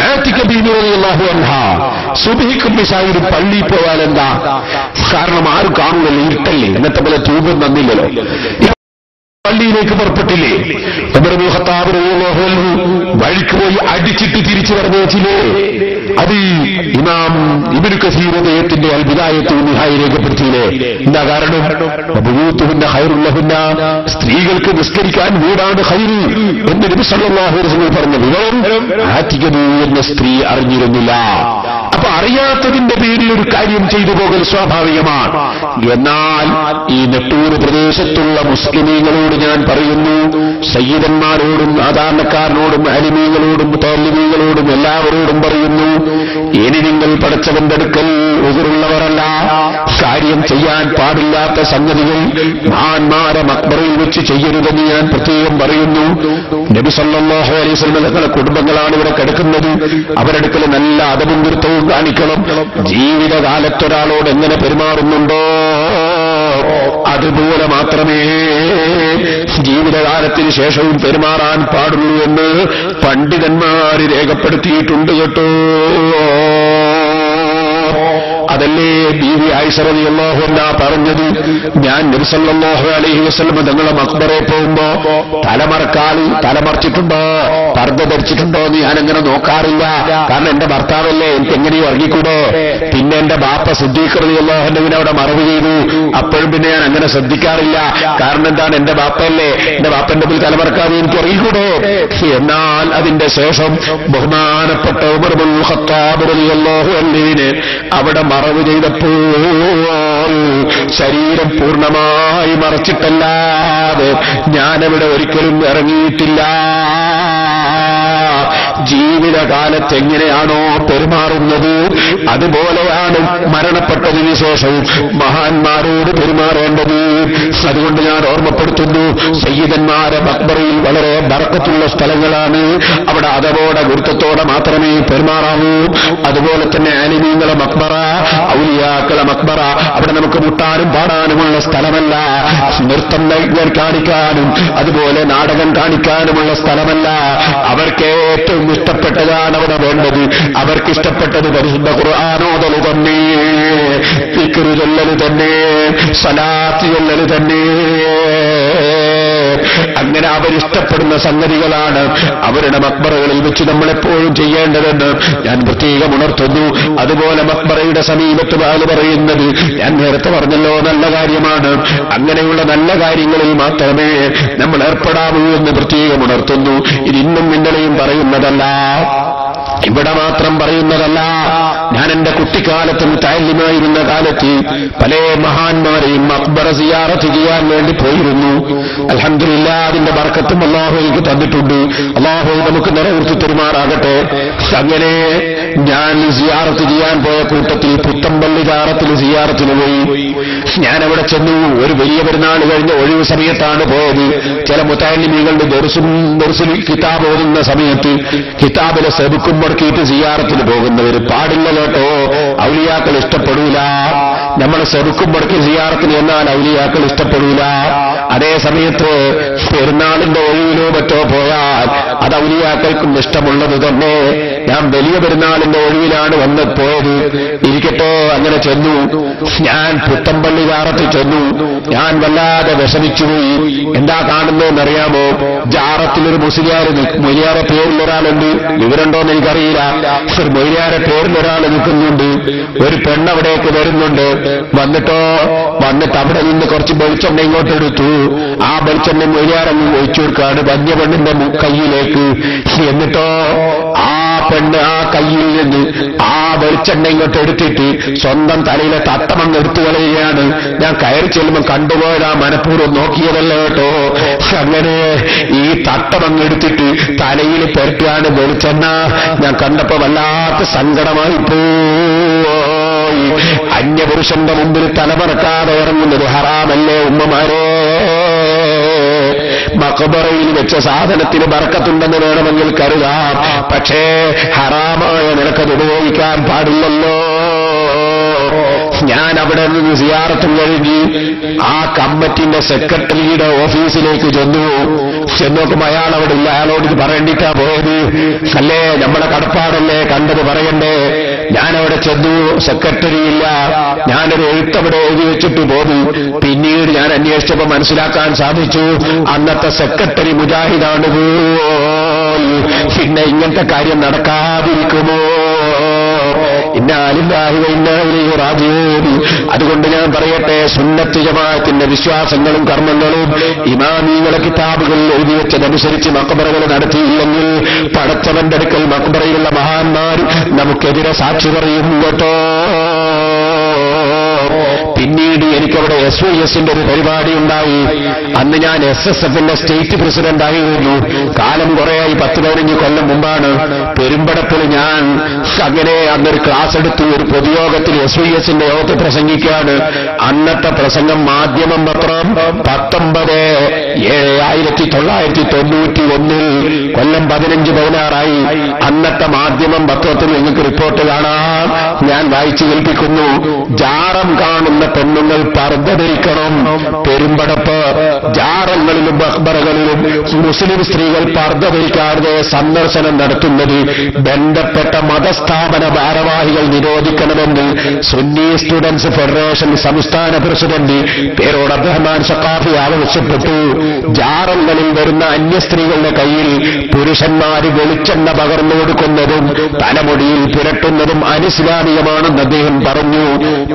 ആതിക ബീവി റളിയല്ലാഹു അൻഹാ സുബ്ഹിക്കും ഇശായിലും പള്ളിയിൽ പോയാൽ എന്താ കാരണം? ആരും കാണുന്നില്ല, ഇരുട്ടല്ലേ. ഇന്നത്തെ പോലെ ട്യൂബ് നന്നില്ലല്ലോ. പള്ളിയിലേക്ക് പുറപ്പെട്ടില്ലേ? ഉമർ ഇബ്നു ഖത്താബ് റളിയല്ലാഹു അൻഹു വഴിക്ക് പോയി അടിച്ചിട്ട് തിരിച്ചു പറഞ്ഞേച്ചില്ലേ? അത് ഇമാം ഇബ്നു കസീർ അദ്ദേഹത്തിന്റെ അൽ ബിദായത്തു നിഹായ രേഖപ്പെടുത്തിയില്ലേ? എന്താ കാരണം? ബുയൂത്തുഹുന്ന ഖൈറുൽ ലഹുന്ന, സ്ത്രീകൾക്ക് നിസ്കരിക്കാൻ വീടാണ് ഖൈറ് എന്ന് നബി സല്ലല്ലാഹു അലൈഹി വസല്ലം പറഞ്ഞ വിവരം ആതിക എന്ന സ്ത്രീ അറിഞ്ഞിരുന്നില്ല. അപ്പൊ അറിയാത്തതിന്റെ പേരിൽ ഒരു കാര്യം ചെയ്തു പോകൽ സ്വാഭാവികമാണ്. എന്നാൽ ഈ നെട്ടൂർ പ്രദേശത്തുള്ള മുസ്ലിമീങ്ങളോട് ഞാൻ പറയുന്നു, സയ്യിദന്മാരോടും സാധാരണക്കാരനോടും അലിമീങ്ങളോടും മുതല്ലിമീങ്ങളോടും എല്ലാവരോടും പറയുന്നു, ഇനി നിങ്ങൾ പടച്ചവന്റെ അടുക്കൽ ഉസുറുള്ളവരല്ല. കാര്യം ചെയ്യാൻ പാടില്ലാത്ത സംഗതികൾ മഹാന്മാരെ മക്ബറയിൽ വെച്ച് ചെയ്യരുതെന്ന് ഞാൻ പ്രത്യേകം പറയുന്നു. നബി സല്ലല്ലാഹു അലൈഹി വസല്ലം തങ്ങളുടെ കുടുംബങ്ങളാണ് ഇവിടെ കിടക്കുന്നത്. അവരടുക്കൽ നല്ല അദബും വൃത്തവും കാണിക്കണം. ജീവിതകാലത്തൊരാളോട് എങ്ങനെ പെരുമാറുന്നുണ്ടോ അതുപോലെ മാത്രമേ ജീവിതകാലത്തിന് ശേഷവും പെരുമാറാൻ പാടുള്ളൂ എന്ന് പണ്ഡിതന്മാര് രേഖപ്പെടുത്തിയിട്ടുണ്ട് കേട്ടോ. അതല്ലേ ബീവി ആയിഷ റളിയല്ലാഹു അൻഹാ പറഞ്ഞത്, ഞാൻ നബി സല്ലല്ലാഹു അലൈഹി വസല്ലം തങ്ങളുടെ മഖ്ബറയിൽ പോകുമ്പോ തലമറച്ചിട്ടുണ്ടോ പർദ്ദ ധരിച്ചിട്ടുണ്ടോ എന്ന് ഞാനങ്ങനെ നോക്കാറില്ല. കാരണം എന്റെ ഭർത്താവല്ലേ, എനിക്ക് എങ്ങനെയും ഇറങ്ങിക്കൂടോ. പിന്നെ എന്റെ ബാപ്പ സിദ്ദീഖ് റളിയല്ലാഹു അൻഹുവിനെ അവിടെ മറവ് ചെയ്തു. അപ്പോഴും പിന്നെ ഞാൻ അങ്ങനെ ശ്രദ്ധിക്കാറില്ല. കാരണം എന്താണ്? എന്റെ ബാപ്പയല്ലേ, എന്റെ ബാപ്പന്റെ മുമ്പിൽ തലമറക്കാതെ എനിക്ക് ഇറങ്ങിക്കൂടോ. എന്നാൽ അതിന്റെ ശേഷം ബഹുമാനപ്പെട്ട ഉമർ ഇബ്നുൽ ഖത്താബ് റളിയല്ലാഹു അൻഹുവിനെ അവിടെ മറവ് ചെയ്തപ്പോൾ ശരീരം പൂർണ്ണമായി മറച്ചിട്ടല്ലാതെ ഞാനവിടെ ഒരിക്കലും ഇറങ്ങിയിട്ടില്ല. ജീവിതകാലത്ത് എങ്ങനെയാണോ പെരുമാറുന്നത് അതുപോലെയാണ് മരണപ്പെട്ടതിന് ശേഷവും മഹാന്മാരോട് പെരുമാറേണ്ടത്. അതുകൊണ്ട് ഞാൻ ഓർമ്മപ്പെടുത്തുന്നു, സയ്യിദന്മാരെ മഖ്ബറയിൽ വളരെ ബർക്കത്തുള്ള സ്ഥലങ്ങളാണ്. അവിടെ അതവോടെ ഗുരുത്വത്തോടെ മാത്രമേ പെരുമാറാവൂ. അതുപോലെ തന്നെ ആലിമീങ്ങളെ മഖ്ബറ, ഔലിയാക്കളെ മഖ്ബറ, അവിടെ നമുക്ക് മുട്ടാനും പാടാനുമുള്ള സ്ഥലമല്ല. നൃത്തം കാണിക്കാനും അതുപോലെ നാടകം കാണിക്കാനുമുള്ള സ്ഥലമല്ല. അവർക്ക് ഏറ്റവും ഇഷ്ടപ്പെട്ടതാണ് അവിടെ വേണ്ടത്. അവർക്ക് ഇഷ്ടപ്പെട്ടത് പരിശുദ്ധ ഖുർആനോദൽ തന്നെ, ദിക്ർ ചൊല്ലൽ തന്നെ, സ്വലാത്ത് ചൊല്ലൽ തന്നെ. അങ്ങനെ അവരിഷ്ടപ്പെടുന്ന സംഗതികളാണ് അവരുടെ മക്ബറകളിൽ വെച്ച് നമ്മളെപ്പോഴും ചെയ്യേണ്ടതെന്ന് ഞാൻ പ്രത്യേകം ഉണർത്തുന്നു. അതുപോലെ മക്ബറയുടെ സമീപത്ത് വാല് പറയുന്നത് ഞാൻ നേരത്തെ പറഞ്ഞല്ലോ, നല്ല കാര്യമാണ്. അങ്ങനെയുള്ള നല്ല കാര്യങ്ങളിൽ മാത്രമേ നമ്മൾ ഏർപ്പെടാവൂ എന്ന് പ്രത്യേകം ഉണർത്തുന്നു. ഇത് ഇന്നും നിങ്ങളെയും പറയുന്നതല്ല, ഇവിടെ മാത്രം പറയുന്നതല്ല. ഞാൻ എന്റെ കുട്ടിക്കാലത്ത് മുതഅല്ലിമായിരുന്ന കാലത്ത് പല മഹാന്മാരെയും മഖ്ബറ സിയാറത്ത് ചെയ്യാൻ വേണ്ടി പോയിരുന്നു. അൽഹംദുലില്ലാ, അതിന്റെ ബർക്കത്തും അല്ലാഹു എനിക്ക് തന്നിട്ടുണ്ട്. അല്ലാഹു നമുക്ക് നിറവേറ്റി തരുമാറാകട്ടെ. അങ്ങനെ ഞാൻ സിയാറത്ത് ചെയ്യാൻ പോയ കൂട്ടത്തിൽ പുത്തമ്പള്ളി ജാറത്തിൽ സിയാറത്തിന് പോയി. ഞാൻ അവിടെ ചെന്നു. ഒരു വലിയ പെരുന്നാൾ കഴിഞ്ഞ ഒഴിവ് സമയത്താണ് പോയത്. ചില മുതഅല്ലിമീങ്ങളുടെ ദർസുൽ കിതാബ് ഓതുന്ന സമയത്ത് കിതാബിലെ സെബുക്കും മുടക്കിയിട്ട് സിയാറത്തിന് പോകുന്നവർ പാടില്ല കേട്ടോ. ഔലിയാക്കൾ ഇഷ്ടപ്പെടൂല. നമ്മൾ സെബുക്കും മുടക്കി സിയാറത്തിന് എന്നാൽ ഔലിയാക്കൾ ഇഷ്ടപ്പെടൂല. അതേ സമയത്ത് പെരുന്നാളിന്റെ ഒഴിവിലോ മറ്റോ പോയാൽ അത് ഔലിയാക്കൾക്കും ഇഷ്ടമുള്ളത് തന്നെ. ഞാൻ വലിയ പെരുന്നാളിന്റെ ഒഴിവിലാണ് വന്ന് പോയത്. ഇരിക്കട്ടെ, അങ്ങനെ ചെന്നു. ഞാൻ പുത്തമ്പള്ളി ജാറത്തിൽ ചെന്നു. ഞാൻ വല്ലാതെ വിഷമിച്ചുപോയി. എന്താ കാണുന്നതെന്നറിയാമോ? ജാറത്തിലൊരു മൊയ്യാറെ പേരിലൊരാളുണ്ട്. വിവരമുണ്ടോന്ന് എനിക്കറിയില്ല. ഒരു മൊയ്യാറെ പേരിലൊരാൾ നിൽക്കുന്നുണ്ട്. ഒരു പെണ്ണവിടേക്ക് വരുന്നുണ്ട്. വന്നിട്ട് അവിടെ നിന്ന് കുറച്ച് വെളിച്ചെണ്ണ ഇങ്ങോട്ട് എടുത്തു. ആ വെളിച്ചെണ്ണ മൊയ്യാറങ്ങ് ഒഴിച്ചു കൊടുക്കാണ് വന്യ പെണ്ണിന്റെ കയ്യിലേക്ക്. എന്നിട്ടോ ആ പെണ്ണ് ആ കയ്യിൽ നിന്ന് ആ വെളിച്ചെണ്ണ ഇങ്ങോട്ട് എടുത്തിട്ട് സ്വന്തം തലയിലെ തട്ടമങ്ങ് എടുത്തു കളയുകയാണ്. ഞാൻ കയറി ചെല്ലുമ്പോൾ കണ്ടുപോയതാ, മനഃപൂർവ്വം നോക്കിയതല്ല കേട്ടോ. അങ്ങനെ ഈ തട്ടമങ്ങ് എടുത്തിട്ട് തലയിൽ പുരട്ടുകയാണ് വെളിച്ചെണ്ണ. ഞാൻ കണ്ടപ്പോ വല്ലാത്ത സങ്കടമായി പോയി. അന്യപുരുഷന്റെ മുമ്പിൽ തലമറക്കാതെ ഇറങ്ങുന്നത് ഹറാമല്ലേ ഉമ്മമാരെ? മഖബറയിൽ വെച്ച സാധനത്തിന് ബർക്കത്തുണ്ടെന്ന് വേണമെങ്കിൽ കരുതാം. പക്ഷേ ഹറാമായ നിനക്കത് ഉപയോഗിക്കാൻ പാടില്ലല്ലോ. ഞാൻ അവിടെ നിന്ന് സിയാറത്തും കഴിഞ്ഞ് ആ കമ്മിറ്റിന്റെ സെക്രട്ടറിയുടെ ഓഫീസിലേക്ക് ചെന്നോക്കുമ്പോൾ അയാൾ അവിടെ ഇല്ല. അയാളോട് ഇത് പറയേണ്ടിട്ടാ പോയത്. അല്ലേ, നമ്മുടെ കടപ്പാടല്ലേ, കണ്ടത് പറയണ്ടേ. ഞാനവിടെ ചെന്നു, സെക്രട്ടറി ഇല്ല. ഞാനൊരു എഴുത്തവിടെ എഴുതി വെച്ചിട്ട് പോന്നു. പിന്നീട് ഞാൻ അന്വേഷിച്ചപ്പോൾ മനസ്സിലാക്കാൻ സാധിച്ചു, അന്നത്തെ സെക്രട്ടറി മുജാഹിദാണ്. പിന്നെ ഇങ്ങനത്തെ കാര്യം നടക്കാതിരിക്കുമോ? അതുകൊണ്ട് ഞാൻ പറയട്ടെ, സുന്നത്ത് ജമാഅത്തിന്റെ വിശ്വാസങ്ങളും കർമ്മങ്ങളും ഇമാമീങ്ങളെ കിതാബുകളിൽ എഴുതി വെച്ചതനുസരിച്ച് മഖബറകൾ നടത്തിയില്ലെങ്കിൽ പടച്ചവന്റെ അടുക്കൽ മഖബറയിലുള്ള മഹാന്മാർ നമുക്കെതിരെ സാക്ഷി പറയും കേട്ടോ. പിന്നീട് എനിക്കവിടെ SYSന്റെ ഒരു പരിപാടി ഉണ്ടായി. അന്ന് ഞാൻ SSFന്റെ സ്റ്റേറ്റ് പ്രസിഡന്റ് ആയിരുന്നു. കാലം കുറേയായി, 10-15 കൊല്ലം മുമ്പാണ്. പെരുമ്പടപ്പിൽ ഞാൻ അങ്ങനെ അന്നൊരു ക്ലാസ് എടുത്തു. ഒരു പൊതുയോഗത്തിൽ SYSന്റെ യോഗത്തിൽ പ്രസംഗിക്കുകയാണ്. അന്നത്തെ പ്രസംഗം മാധ്യമം പത്രം 1991 കൊല്ലം 15-16 അന്നത്തെ മാധ്യമം പത്രത്തിൽ നിങ്ങൾക്ക് റിപ്പോർട്ട് കാണാം. ഞാൻ വായിച്ചു കേൾപ്പിക്കുന്നു. ജാറം കാണുന്ന പെണ്ണുങ്ങൾ പർദ്ദ ധരിക്കണം. പെരുമ്പടപ്പ് ജാറങ്ങളിലും മഖ്ബറകളിലും മുസ്ലിം സ്ത്രീകൾ പർദ്ദ ധരിക്കാതെ സന്ദർശനം നടത്തുന്നത് ബന്ധപ്പെട്ട മതസ്ഥാപന ഭാരവാഹികൾ നിരോധിക്കണമെന്ന് സുന്നി സ്റ്റുഡൻസ് ഫെഡറേഷൻ സംസ്ഥാന പ്രസിഡന്റ് പേരോട് അബ്ദുറഹ്മാൻ സഖാഫി ആവശ്യപ്പെട്ടു. ജാറങ്ങളിൽ വരുന്ന അന്യ സ്ത്രീകളുടെ കയ്യിൽ പുരുഷന്മാര് വെളിച്ചെണ്ണ പകർന്നു കൊടുക്കുന്നതും തലമുടിയിൽ പുരട്ടുന്നതും അനിസ്ലാമികമാണെന്ന് അദ്ദേഹം പറഞ്ഞു.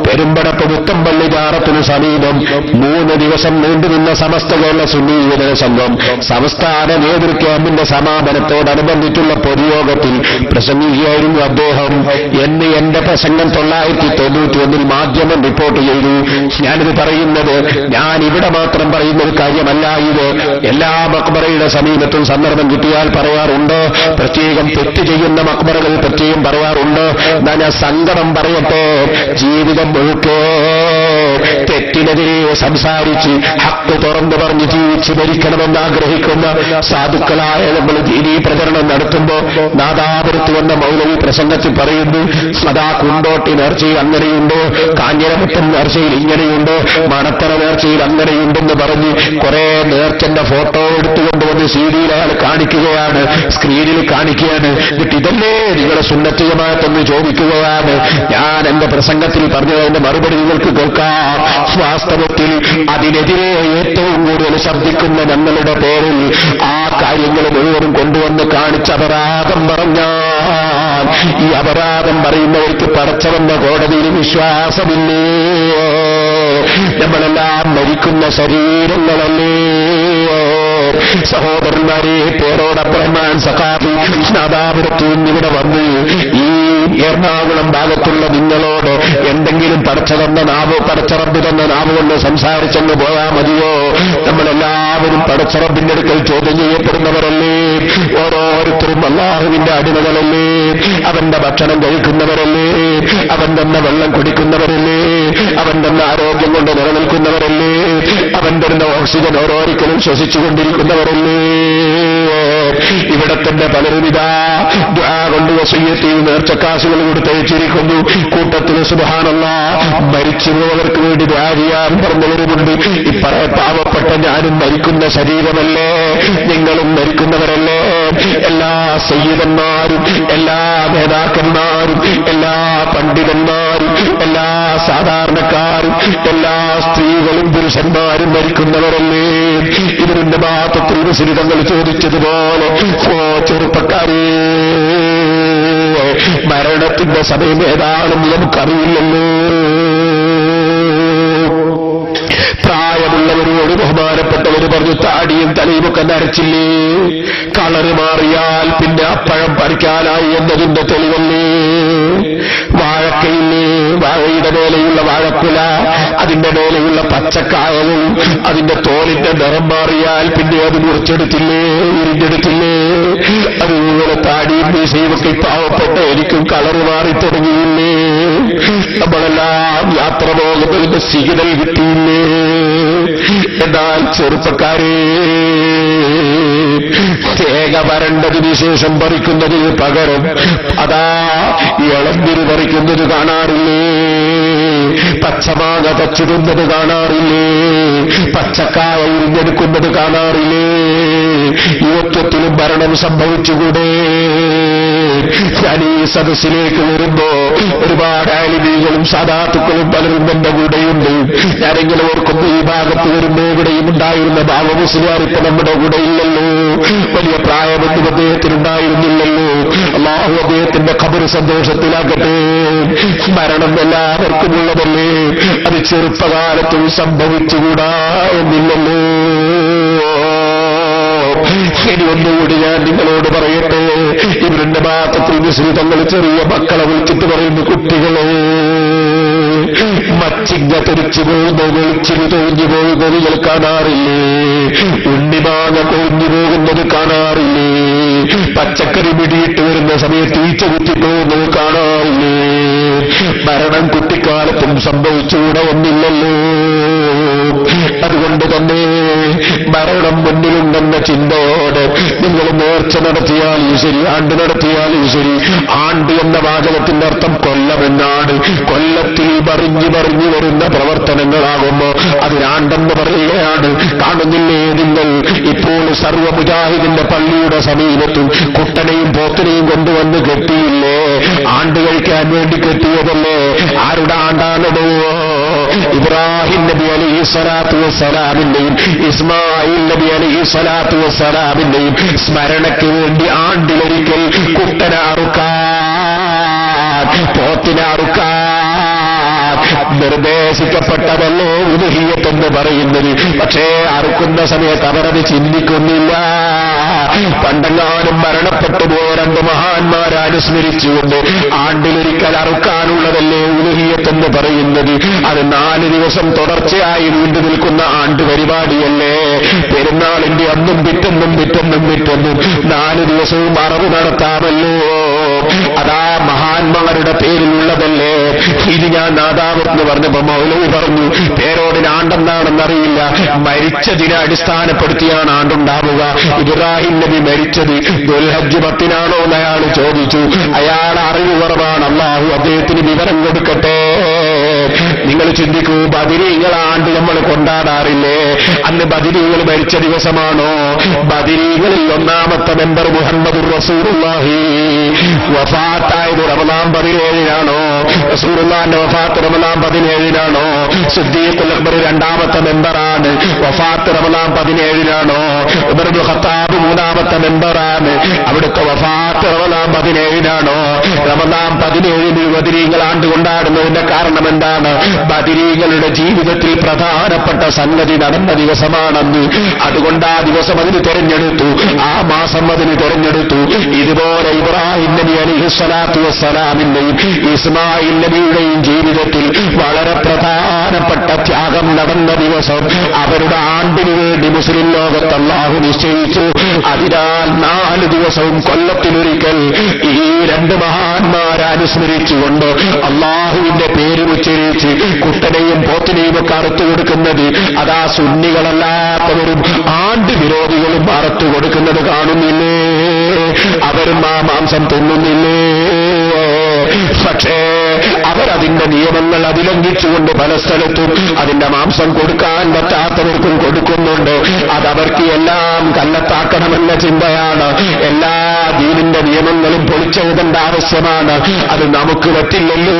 പെരുമ്പടപ്പ് മുത്തമ്പള്ളി ജാറത്തിനു സമീപം 3 ദിവസം നീണ്ടുനിന്ന സമസ്ത കേരള സുന്നി യുവജന സംഘം സംസ്ഥാന നേതൃ ക്യാമ്പിന്റെ സമാപനത്തോടനുബന്ധിച്ചുള്ള പൊതുയോഗത്തിൽ പ്രസംഗിക്കുകയായിരുന്നു അദ്ദേഹം. എന്ന് എന്റെ പ്രസംഗം 1991 മാധ്യമം റിപ്പോർട്ട് ചെയ്തു. ഞാനിത് പറയുന്നത് ഞാൻ ഇവിടെ മാത്രം പറയുന്ന ഒരു കാര്യമല്ല. ഇത് എല്ലാ മഖ്ബറയുടെ സമീപത്തും സന്ദർഭം കിട്ടിയാൽ പറയാറുണ്ട്. പ്രത്യേകം തെറ്റ് ചെയ്യുന്ന മഖ്ബറകൾ പ്രത്യേകം പറയാറുണ്ട്. ഞാൻ സങ്കടം പറയട്ടെ, ജീവിതം മുഴുക്കെ തെറ്റിനെതിരെ സംസാരിച്ച് ഹക്ക് തുറന്നു പറഞ്ഞ് ജീവിച്ച് മരിക്കണമെന്ന് ആഗ്രഹിക്കുന്ന സാധുക്കളായ നമ്മൾ ദീനീ പ്രചരണം നടത്തുമ്പോൾ നാദാപുരത്ത് വന്ന മൗലവി പ്രസംഗത്തിൽ പറയുന്നു, സദാ കുണ്ടോട്ടി നേർച്ചയിൽ അങ്ങനെയുണ്ട്, കാഞ്ഞിരമുറ്റം നേർച്ചയിൽ ഇങ്ങനെയുണ്ട്, മണത്തറ നേർച്ചയിൽ അങ്ങനെയുണ്ടെന്ന് പറഞ്ഞ് കുറെ നേർച്ചന്റെ ഫോട്ടോ എടുത്തുകൊണ്ടുവന്ന് CD-യിൽ അയാൾ കാണിക്കുകയാണ്, സ്ക്രീനിൽ കാണിക്കുകയാണ്. എന്നിട്ട് ഇതല്ലേ നിങ്ങളെ സുന്നത്ത് ജമാഅത്തെന്ന് ചോദിക്കുകയാണ്. ഞാൻ എന്റെ പ്രസംഗത്തിൽ പറഞ്ഞതിന്റെ മറുപടി നിങ്ങൾക്ക് കേൾക്കാം. വാസ്തവത്തിൽ അതിനെതിരെ ഏറ്റവും കൂടുതൽ ശബ്ദിക്കുന്ന ഞങ്ങളുടെ പേരിൽ ആ കാര്യങ്ങൾ മുഴുവനും കൊണ്ടുവന്ന് കാണിച്ച് അപരാധം പറഞ്ഞാൽ ഈ അപരാധം പറയുന്നവർക്ക് പടച്ചവന്റെ കോടതിയിൽ വിശ്വാസമില്ലേ? നമ്മളെല്ലാം മരിക്കുന്ന ശരീരങ്ങളല്ലേ? സഹോദരന്മാരെ, പേരോട് അബ്ദുറഹ്മാൻ സഖാഫി നാദാപുരത്ത് ഇവിടെ വന്ന് ഈ എറണാകുളം ഭാഗത്തുള്ള നിങ്ങളോട് എന്തെങ്കിലും പടച്ചതന്ന നാവ്, പടച്ചറബ് തന്ന നാവ് കൊണ്ട് സംസാരിച്ചെന്ന് പോയാൽ മതിയോ? നമ്മളെല്ലാവരും പടച്ചറബിന്റെ അടുക്കൽ ചോദ്യം ചെയ്യപ്പെടുന്നവരല്ലേ? ഓരോരുത്തരും അല്ലാഹുവിന്റെ അടിമകളല്ലേ? അവന്റെ ഭക്ഷണം കഴിക്കുന്നവരല്ലേ? അവൻ തന്ന വെള്ളം കുടിക്കുന്നവരല്ലേ, അവൻ തന്ന ആരോഗ്യം കൊണ്ട് നിലനിൽക്കുന്നവരല്ലേ, അവൻ തരുന്ന ഓക്സിജൻ ഓരോരിക്കലും ശ്വസിച്ചുകൊണ്ടിരിക്കുന്നവരല്ലേ. ഇവിടെ തന്നെ പലരും ഇതാ ദുആ കൊണ്ട് വസിയ്യത്ത് നേർച്ചക്കാശുകൾ കൊടുത്തയച്ചിരിക്കുന്നു. കൂട്ടത്തിൽ സുബ്ഹാനല്ലാഹ് മരിച്ചുപോയവർക്ക് വേണ്ടി ദുആ ചെയ്യാൻ പറഞ്ഞവരുമുണ്ട്. ഇപ്പറേ പാവപ്പെട്ട ഞാനും മരിക്കുന്ന ശരീരമല്ലേ, നിങ്ങളും മരിക്കുന്നവരല്ലേ. എല്ലാ സയ്യിദന്മാരും എല്ലാ നേതാക്കന്മാരും എല്ലാ പണ്ഡിതന്മാരും എല്ലാ സാധാരണക്കാരും എല്ലാ സ്ത്രീകളും പുരുഷന്മാരും മരിക്കുന്നവരല്ലേ. ഇതിന്റെ ഭാഗത്തിൽ മുസ്ലിങ്ങൾ ചോദിച്ചതുപോലെ, ഓ ചെറുപ്പക്കാരേ, മരണത്തിന്റെ സമയം ഏതാണെന്ന് നമുക്കറിയില്ലല്ലോ. പ്രായമുള്ളവരോട് ബഹുമാനപ്പെട്ടവർ പറഞ്ഞു, താടിയും തലയുമൊക്കെ നരച്ചില്ലേ, കളറ് മാറിയാൽ പിന്നെ അപ്പഴം പറിക്കാനായി എന്നതിന്റെ തെളിവല്ലേ. വാഴക്കയില്ലേ, വാഴയുടെ മേലെയുള്ള വാഴക്കുല, അതിന്റെ മേലെയുള്ള പച്ചക്കായവും അതിന്റെ തോലിന്റെ നിറം മാറിയാൽ പിന്നെ അത് മുറിച്ചെടുത്തില്ലേ, ഉരിഞ്ഞെടുത്തില്ലേ. അതുപോലെ താടിയും മീശയുമൊക്കെ പാവപ്പെട്ട എനിക്കും കളറ് മാറി തുടങ്ങിയില്ലേ. നമ്മളെല്ലാം യാത്ര പോകുന്നതിന്റെ സിഗ്നൽ കിട്ടിയില്ലേ. എന്നാൽ ചെറുപ്പക്കാരേ, തേങ്ങ വരണ്ടതിന് ശേഷം പറിക്കുന്നതിന് പകരം അതാ ഇളന്തിന് പറിക്കുന്നത് കാണാറില്ലേ, പച്ചമാങ്ങ തച്ചിടുന്നത് കാണാറില്ലേ, പച്ചക്കായ ഉരിഞ്ഞെടുക്കുന്നത് കാണാറില്ലേ. യുവത്വത്തിലും മരണം സംഭവിച്ചുകൂടെ? ഞാൻ ഈ സദസ്സിലേക്ക് വരുമ്പോ ഒരുപാട് ആലിമീകളും സാദാത്തുക്കളും പലരും എന്റെ കൂടെയുണ്ട്. ഞാനെങ്കിലും ഓർക്കുന്നു, ഈ ഭാഗത്ത് വരുമ്പോ ഇവിടെയും ഉണ്ടായിരുന്ന ബാബ മുസ്ലിയാർ ഇപ്പൊ നമ്മുടെ കൂടെ ഇല്ലല്ലോ. വലിയ പ്രായമൊന്നും അദ്ദേഹത്തിനുണ്ടായിരുന്നില്ലല്ലോ. അല്ലാഹു അദ്ദേഹത്തിന്റെ ഖബർ സന്തോഷത്തിലാക്കട്ടെ. മരണം എല്ലാവർക്കും ഉള്ളതല്ലേ, അത് ചെറുപ്പകാലത്തും സംഭവിച്ചുകൂടാ എന്നില്ലല്ലോ. ഇനി ഒന്നുകൂടി ഞാൻ നിങ്ങളോട് പറയട്ടെ, ഇവരുടെ ഭാഗത്തിൽ വിശ്രിതങ്ങൾ ചെറിയ മക്കളെ വിളിച്ചിട്ട് പറയുന്നു, കുട്ടികളെ, മച്ചിങ്ങ തെറിച്ചു പോകുന്ന വെളിച്ചിന് തൊഴിഞ്ഞു പോകുന്നത് നിങ്ങൾ കാണാറില്ലേ, ഉണ്ണിമാങ്ങ കൊഴിഞ്ഞു പോകുന്നത് കാണാറില്ലേ, പച്ചക്കറി പിടിയിട്ട് വരുന്ന സമയത്ത് ഈച്ച കുത്തിപ്പോകുന്നത് കാണാറില്ലേ. മരണം കുട്ടിക്കാലത്തും സംഭവിച്ചുകൂടെ ഒന്നില്ലല്ലോ. അതുകൊണ്ട് തന്നെ മരണം മുന്നിലുണ്ടെന്ന ചിന്തയോടെ നിങ്ങൾ നേർച്ച നടത്തിയാലും ശരി, ആണ്ട് നടത്തിയാലും ശരി. ആണ്ട് എന്ന വാചകത്തിന്റെ അർത്ഥം കൊല്ലമെന്നാണ്. കൊല്ലത്തിൽ പറഞ്ഞു വരുന്ന പ്രവർത്തനങ്ങളാകുമ്പോ അതിനാണ്ടെന്ന് പറയുകയാണ്. കാണുന്നില്ലേ നിങ്ങൾ, ഇപ്പോൾ സർവ്വ മുജാഹിദിന്റെ പള്ളിയുടെ സമീപത്തും കുട്ടനെയും പോത്തിനെയും കൊണ്ടുവന്ന് കെട്ടിയില്ലേ? ആണ്ട് കഴിക്കാൻ വേണ്ടി കെട്ടിയതല്ലേ? ആരുടെ ആണ്ടാണതോ? ഇബ്രാഹിം നബി അലൈഹി സ്വലാത്തു വസ്സലാമിന്റെയും ഇസ്മായിൽ നബി അലൈഹി സ്വലാത്തു വസ്സലാമിന്റെയും സ്മരണയ്ക്ക് വേണ്ടി ആണ്ടിലൊരിക്കൽ കുട്ടനെ അറുക്കാൻ, പോത്തിനെ അറുക്കാൻ നിർദ്ദേശിക്കപ്പെട്ടതല്ലോ ഉലുഹിയ്യത്തെന്ന് പറയുന്നത്. പക്ഷേ അറുക്കുന്ന സമയത്ത് അവരത് ചിന്തിക്കുന്നില്ല. പണ്ടെങ്ങാനും മരണപ്പെട്ടു പോയ രണ്ട് മഹാന്മാരെ അനുസ്മരിച്ചുകൊണ്ട് ആണ്ടിലൊരിക്കൽ അറുക്കാനുള്ളതല്ലേ ഉലുഹിയ്യത്തെന്ന് പറയുന്നത്. അത് 4 ദിവസം തുടർച്ചയായി നീണ്ടു നിൽക്കുന്ന ആണ്ട് പരിപാടിയല്ലേ. പെരുന്നാളിന്റെ അന്നും പിറ്റെന്നും 4 ദിവസവും അറവ് നടത്താമല്ലോ. അതാ മഹാന്മാരുടെ പേരിലുള്ളതല്ലേ. ഇത് ഞാൻ നാദാവെന്ന് പറഞ്ഞപ്പോ മൗലവി പറഞ്ഞു, പേരോടിന് ആണ്ടെന്നാണെന്നറിയില്ല, മരിച്ചതിനെ അടിസ്ഥാനപ്പെടുത്തിയാണ് ആണ്ടുണ്ടാവുക. ഇബ്രാഹിം നബി മരിച്ചത് ദുൽഹജ്ജ് 10-നാണോ എന്ന് അയാൾ ചോദിച്ചു. അയാൾ അറിവ് കുറവാണ്, അല്ലാഹു അദ്ദേഹത്തിന് വിവരം കൊടുക്കട്ടെ. നിങ്ങൾ ചിന്തിക്കൂ, ബദരീങ്ങൾ ആണ്ട് നമ്മൾ കൊണ്ടാടാറില്ലേ? അന്ന് ബദരീങ്ങൾ മരിച്ച ദിവസമാണോ? ബദരീങ്ങളിൽ 1-ാമത്തെ മെമ്പർ മുഹമ്മദുർ റസൂലുള്ളാഹി വഫാത്തായത് റമദാൻ 17-നാണോ? റസൂലുള്ളാഹിന്റെ വഫാത്ത് റമദാൻ 17-നാണോ? സിദ്ദീഖുൽ അക്ബർ 2-ാമത്തെ മെമ്പറാണ്, വഫാത്ത് റമദാൻ 17-നാണോ? ഉമർ ഇബ്നുൽ ഖത്താബ് 3-ാമത്തെ മെമ്പറാണ്, അവിടുത്തെ വഫാത്ത് റമദാൻ 17-നാണോ? റമദാൻ 17-ന് ബദരീങ്ങൾ ആണ്ട് കൊണ്ടാടുന്നതിന്റെ കാരണം എന്താണ്? ബദരീങ്ങളുടെ ജീവിതത്തിൽ പ്രധാനപ്പെട്ട സംഗതി നടന്ന ദിവസമാണെന്ന്. അതുകൊണ്ട് ആ ദിവസം അതിന് തെരഞ്ഞെടുത്തു, ആ മാസം അതിന് തെരഞ്ഞെടുത്തു. ഇതുപോലെ ഇബ്രാഹിം നബി അലൈഹി അലൈഹിസ്സലാത്തു വസ്സലാമിന്റെയും ഇസ്മായിൽ നബിയുടെയും ജീവിതത്തിൽ വളരെ പ്രധാനപ്പെട്ട ത്യാഗം നടന്ന ദിവസം അവരുടെ ആണ്ടിനു വേണ്ടി മുസ്ലിം ലോകത്ത് അല്ലാഹു നിശ്ചയിച്ചു. അതിനാൽ 4 ദിവസവും കൊല്ലത്തിലൊരിക്കൽ ഈ 2 മഹാന്മാരെ അനുസ്മരിച്ചുകൊണ്ട് അല്ലാഹുവിന്റെ പേര് ഉച്ചരിച്ച് കുട്ടനെയും പോത്തിനെയും ഒക്കെ അറുത്തു കൊടുക്കുന്നത് അതാ സുന്നികളല്ലാത്തവരും ആണ്ട് വിരോധികളും അറുത്തു കൊടുക്കുന്നത് കാണുന്നില്ലേ? അവരും ആ മാംസം തിന്നുന്നില്ലേ? പക്ഷേ അവരതിന്റെ നിയമങ്ങൾ അതിലംഘിച്ചുകൊണ്ട് പല സ്ഥലത്തും അതിന്റെ മാംസം കൊടുക്കാൻ പറ്റാത്തവർക്കും കൊടുക്കുന്നുണ്ട്. അതവർക്ക് എല്ലാം കല്ലത്താക്കണമെന്ന ചിന്തയാണ്. എല്ലാ ദീനിന്റെ നിയമങ്ങളും പൊളിച്ചെഴുതേണ്ട ആവശ്യമാണ്. അത് നമുക്ക് പറ്റില്ലല്ലോ.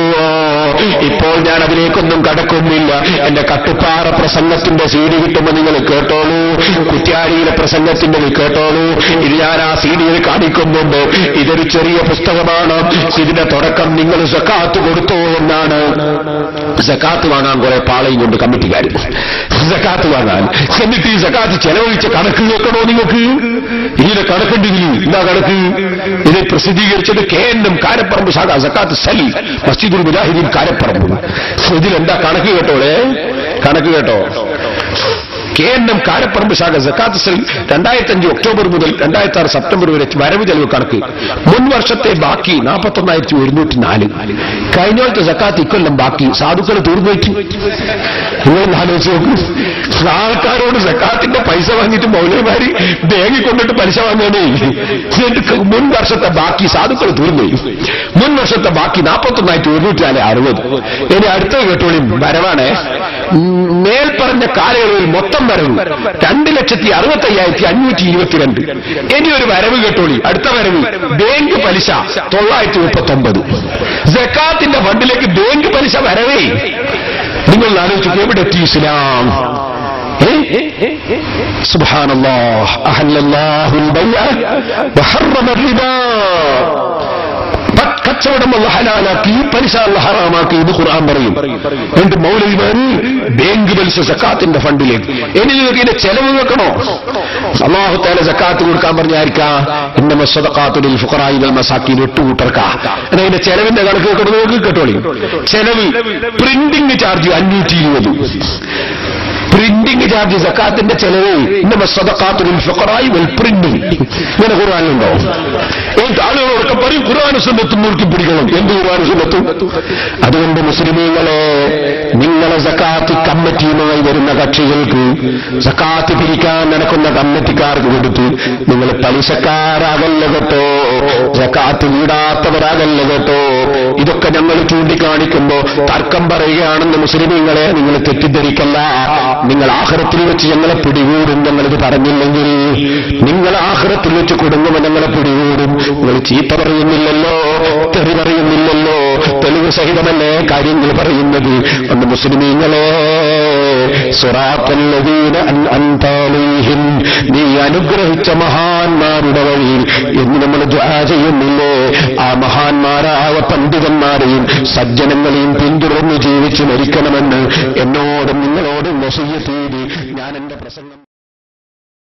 ഇപ്പോൾ ഞാൻ അതിലേക്കൊന്നും കടക്കുന്നില്ല. എന്റെ കട്ടുപ്പാറ പ്രസംഗത്തിന്റെ സീഡി കിട്ടുമ്പോൾ നിങ്ങൾ കേട്ടോളൂ, കുറ്റ്യാടിയിലെ പ്രസംഗത്തിന്റെ കേട്ടോളൂ. ഇത് ഞാൻ ആ സീഡിയിൽ കാണിക്കുന്നുണ്ട്. ഇതൊരു ചെറിയ പുസ്തകമാണ്. ഇതിന്റെ തുടക്കം നിങ്ങൾ സക്കാത്ത് കൊടുത്തോ എന്നാണ്. സക്കാത്ത് വാങ്ങാൻ കുറെ പാളയും കൊണ്ട് കമ്മിറ്റിക്കാർ സക്കാത്ത് വാങ്ങാൻ. എന്നിട്ട് ഈ സക്കാത്ത് ചെലവഴിച്ച കണക്ക് കേൾക്കണോ നിങ്ങൾക്ക്? ഇതിന്റെ കണക്കുണ്ടെങ്കിൽ എന്താ കണക്ക്? ഇത് പ്രസിദ്ധീകരിച്ചത് KNM കാരപ്പറമ്പ് ശാഖ സക്കാത്ത് സെൽ മസ്ജിദുൽ മുജാഹിദീൻ കാരപ്പറമ്പ്. ഇതിലെന്താ കണക്ക് കേട്ടോളെ? കണക്ക് കേട്ടോ. KNM കാരപ്പറമ്പ് ശാഖ സക്കാത്ത് സെൽ 2005 ഒക്ടോബർ മുതൽ 2006 സെപ്റ്റംബർ വരെ വരവ് ചെലവ് കണക്ക്. മുൻ വർഷത്തെ ബാക്കി 41,104. കഴിഞ്ഞോളത്തെ സക്കാത്ത് ഇക്കൊല്ലം ബാക്കി. സാധുക്കൾ തീർന്നുവയ്ക്കും. നിങ്ങൾ ആലോചിച്ച് നോക്കൂ. ആൾക്കാരോട് സക്കാത്തിന്റെ പൈസ വാങ്ങിയിട്ട് മൗലവിമാര് ബാങ്കിൽ കൊണ്ടിട്ട് പലിശ വാങ്ങാനേ. മുൻ വർഷത്തെ ബാക്കി സാധുക്കൾ തീർന്നുപോയി. മുൻ വർഷത്തെ ബാക്കി 41,160. ഇനി അടുത്ത കേട്ടോളിയും വരവാണ്. മേൽപ്പറഞ്ഞ കാലയളവിൽ മൊത്തം വരവ് 2,65,522. ഇനി ഒരു വരവ് കേട്ടോളി. അടുത്ത വരവ് ബാങ്ക് പലിശ 939. സക്കാത്തിന്റെ ഫണ്ടിലേക്ക് ബാങ്ക് പലിശ വരവേ. നിങ്ങൾ ആലോചിച്ചു എവിടെ എത്തി ഇസ്ലാം? സുബ്ഹാനല്ലാഹ്. അഹല്ലല്ലാഹുൽ ബൈഅ വഹറമ റിബാ. കച്ചവടം അല്ലാഹു ഹലാലാക്കി, പലിശ അല്ലാഹു ഹറാമാക്കി. ഇത് ഖുർആൻ പറയും. എന്നിട്ട് മൗലവിമാര് ബാങ്ക് പലിശ സക്കാത്തിന്റെ ഫണ്ടിലേക്ക്. ഇനി നിങ്ങൾക്ക് ഇതിന്റെ ചെലവ് വെക്കണോ? അല്ലാഹു തആല സക്കാത്ത് കൊടുക്കാൻ പറഞ്ഞായിരിക്കാ ഇന്നമ സദഖാത്തു ലിൽ ഫുഖറാഇ വൽ മസാകീൻ 8 കൂട്ടർക്കാ. അതിന്റെ ചെലവിന്റെ കണക്ക് കേട്ടോ നോക്കി കേട്ടോളി. ചെലവ് പ്രിന്റിംഗ് ചാർജ് 520. പ്രിന്റിംഗ് ചാർജ് സക്കാത്തിന്റെ ചെലവ് ഇന്നമ സദഖാത്തു ലിൽ ഫുഖറാഇ വൽ പ്രിന്റിംഗ്. ഇങ്ങനെ ഖുർആനിലുണ്ടോ? ആളുകളൊക്കെ പറയും ഖുർആനും സുന്നത്തും മുറുക്കി പിടിക്കണം. എന്ത് ഖുർആനും സുന്നത്തും? അതുകൊണ്ട് മുസ്ലിമീങ്ങളെ, നിങ്ങളെ സക്കാത്ത് കമ്മിറ്റിയുമായി വരുന്ന കക്ഷികൾക്ക് സക്കാത്ത് പിരിക്കാൻ നടക്കുന്ന കമ്മിറ്റിക്കാർക്ക് കൊടുത്ത് നിങ്ങൾ പലിശക്കാരാകല്ല കേട്ടോ, സക്കാത്ത് വീടാത്തവരാകല്ല കേട്ടോ. ഇതൊക്കെ ഞങ്ങൾ ചൂണ്ടിക്കാണിക്കുമ്പോ തർക്കം പറയുകയാണെന്ന് മുസ്ലിമീങ്ങളെ നിങ്ങൾ തെറ്റിദ്ധരിക്കല്ല. നിങ്ങൾ ആഖിറത്തിൽ വെച്ച് ഞങ്ങളെ പിടികൂടും. ഞങ്ങളിത് പറഞ്ഞില്ലെങ്കിൽ നിങ്ങൾ ആഖിറത്തിൽ വെച്ച് കുടുങ്ങുമ്പോൾ ഞങ്ങളെ പിടികൂടും. നിങ്ങൾ ചീത്ത പറയുന്നില്ലല്ലോ, തെറി പറയുന്നില്ലല്ലോ, തെളിവ് സഹിതമല്ലേ കാര്യങ്ങൾ പറയുന്നത്. അന്ന് മുസ്ലിമീങ്ങളെ, സിറാത്തല്ലദീന അൻഅംത അലൈഹിം, നീ അനുഗ്രഹിച്ച മഹാന്മാരുടെ വഴിയിൽ എന്ന് നമ്മൾ ദുആ ചെയ്യുന്നില്ലേ? ആ മഹാന്മാരായ പണ്ഡിതന്മാരെയും സജ്ജനങ്ങളെയും പിന്തുടർന്ന് ജീവിച്ച് മരിക്കണമെന്ന് എന്നോടും നിങ്ങളോടും വസിയ്യത്ത് ചെയ്ത് ഞാൻ എന്റെ പ്രസംഗം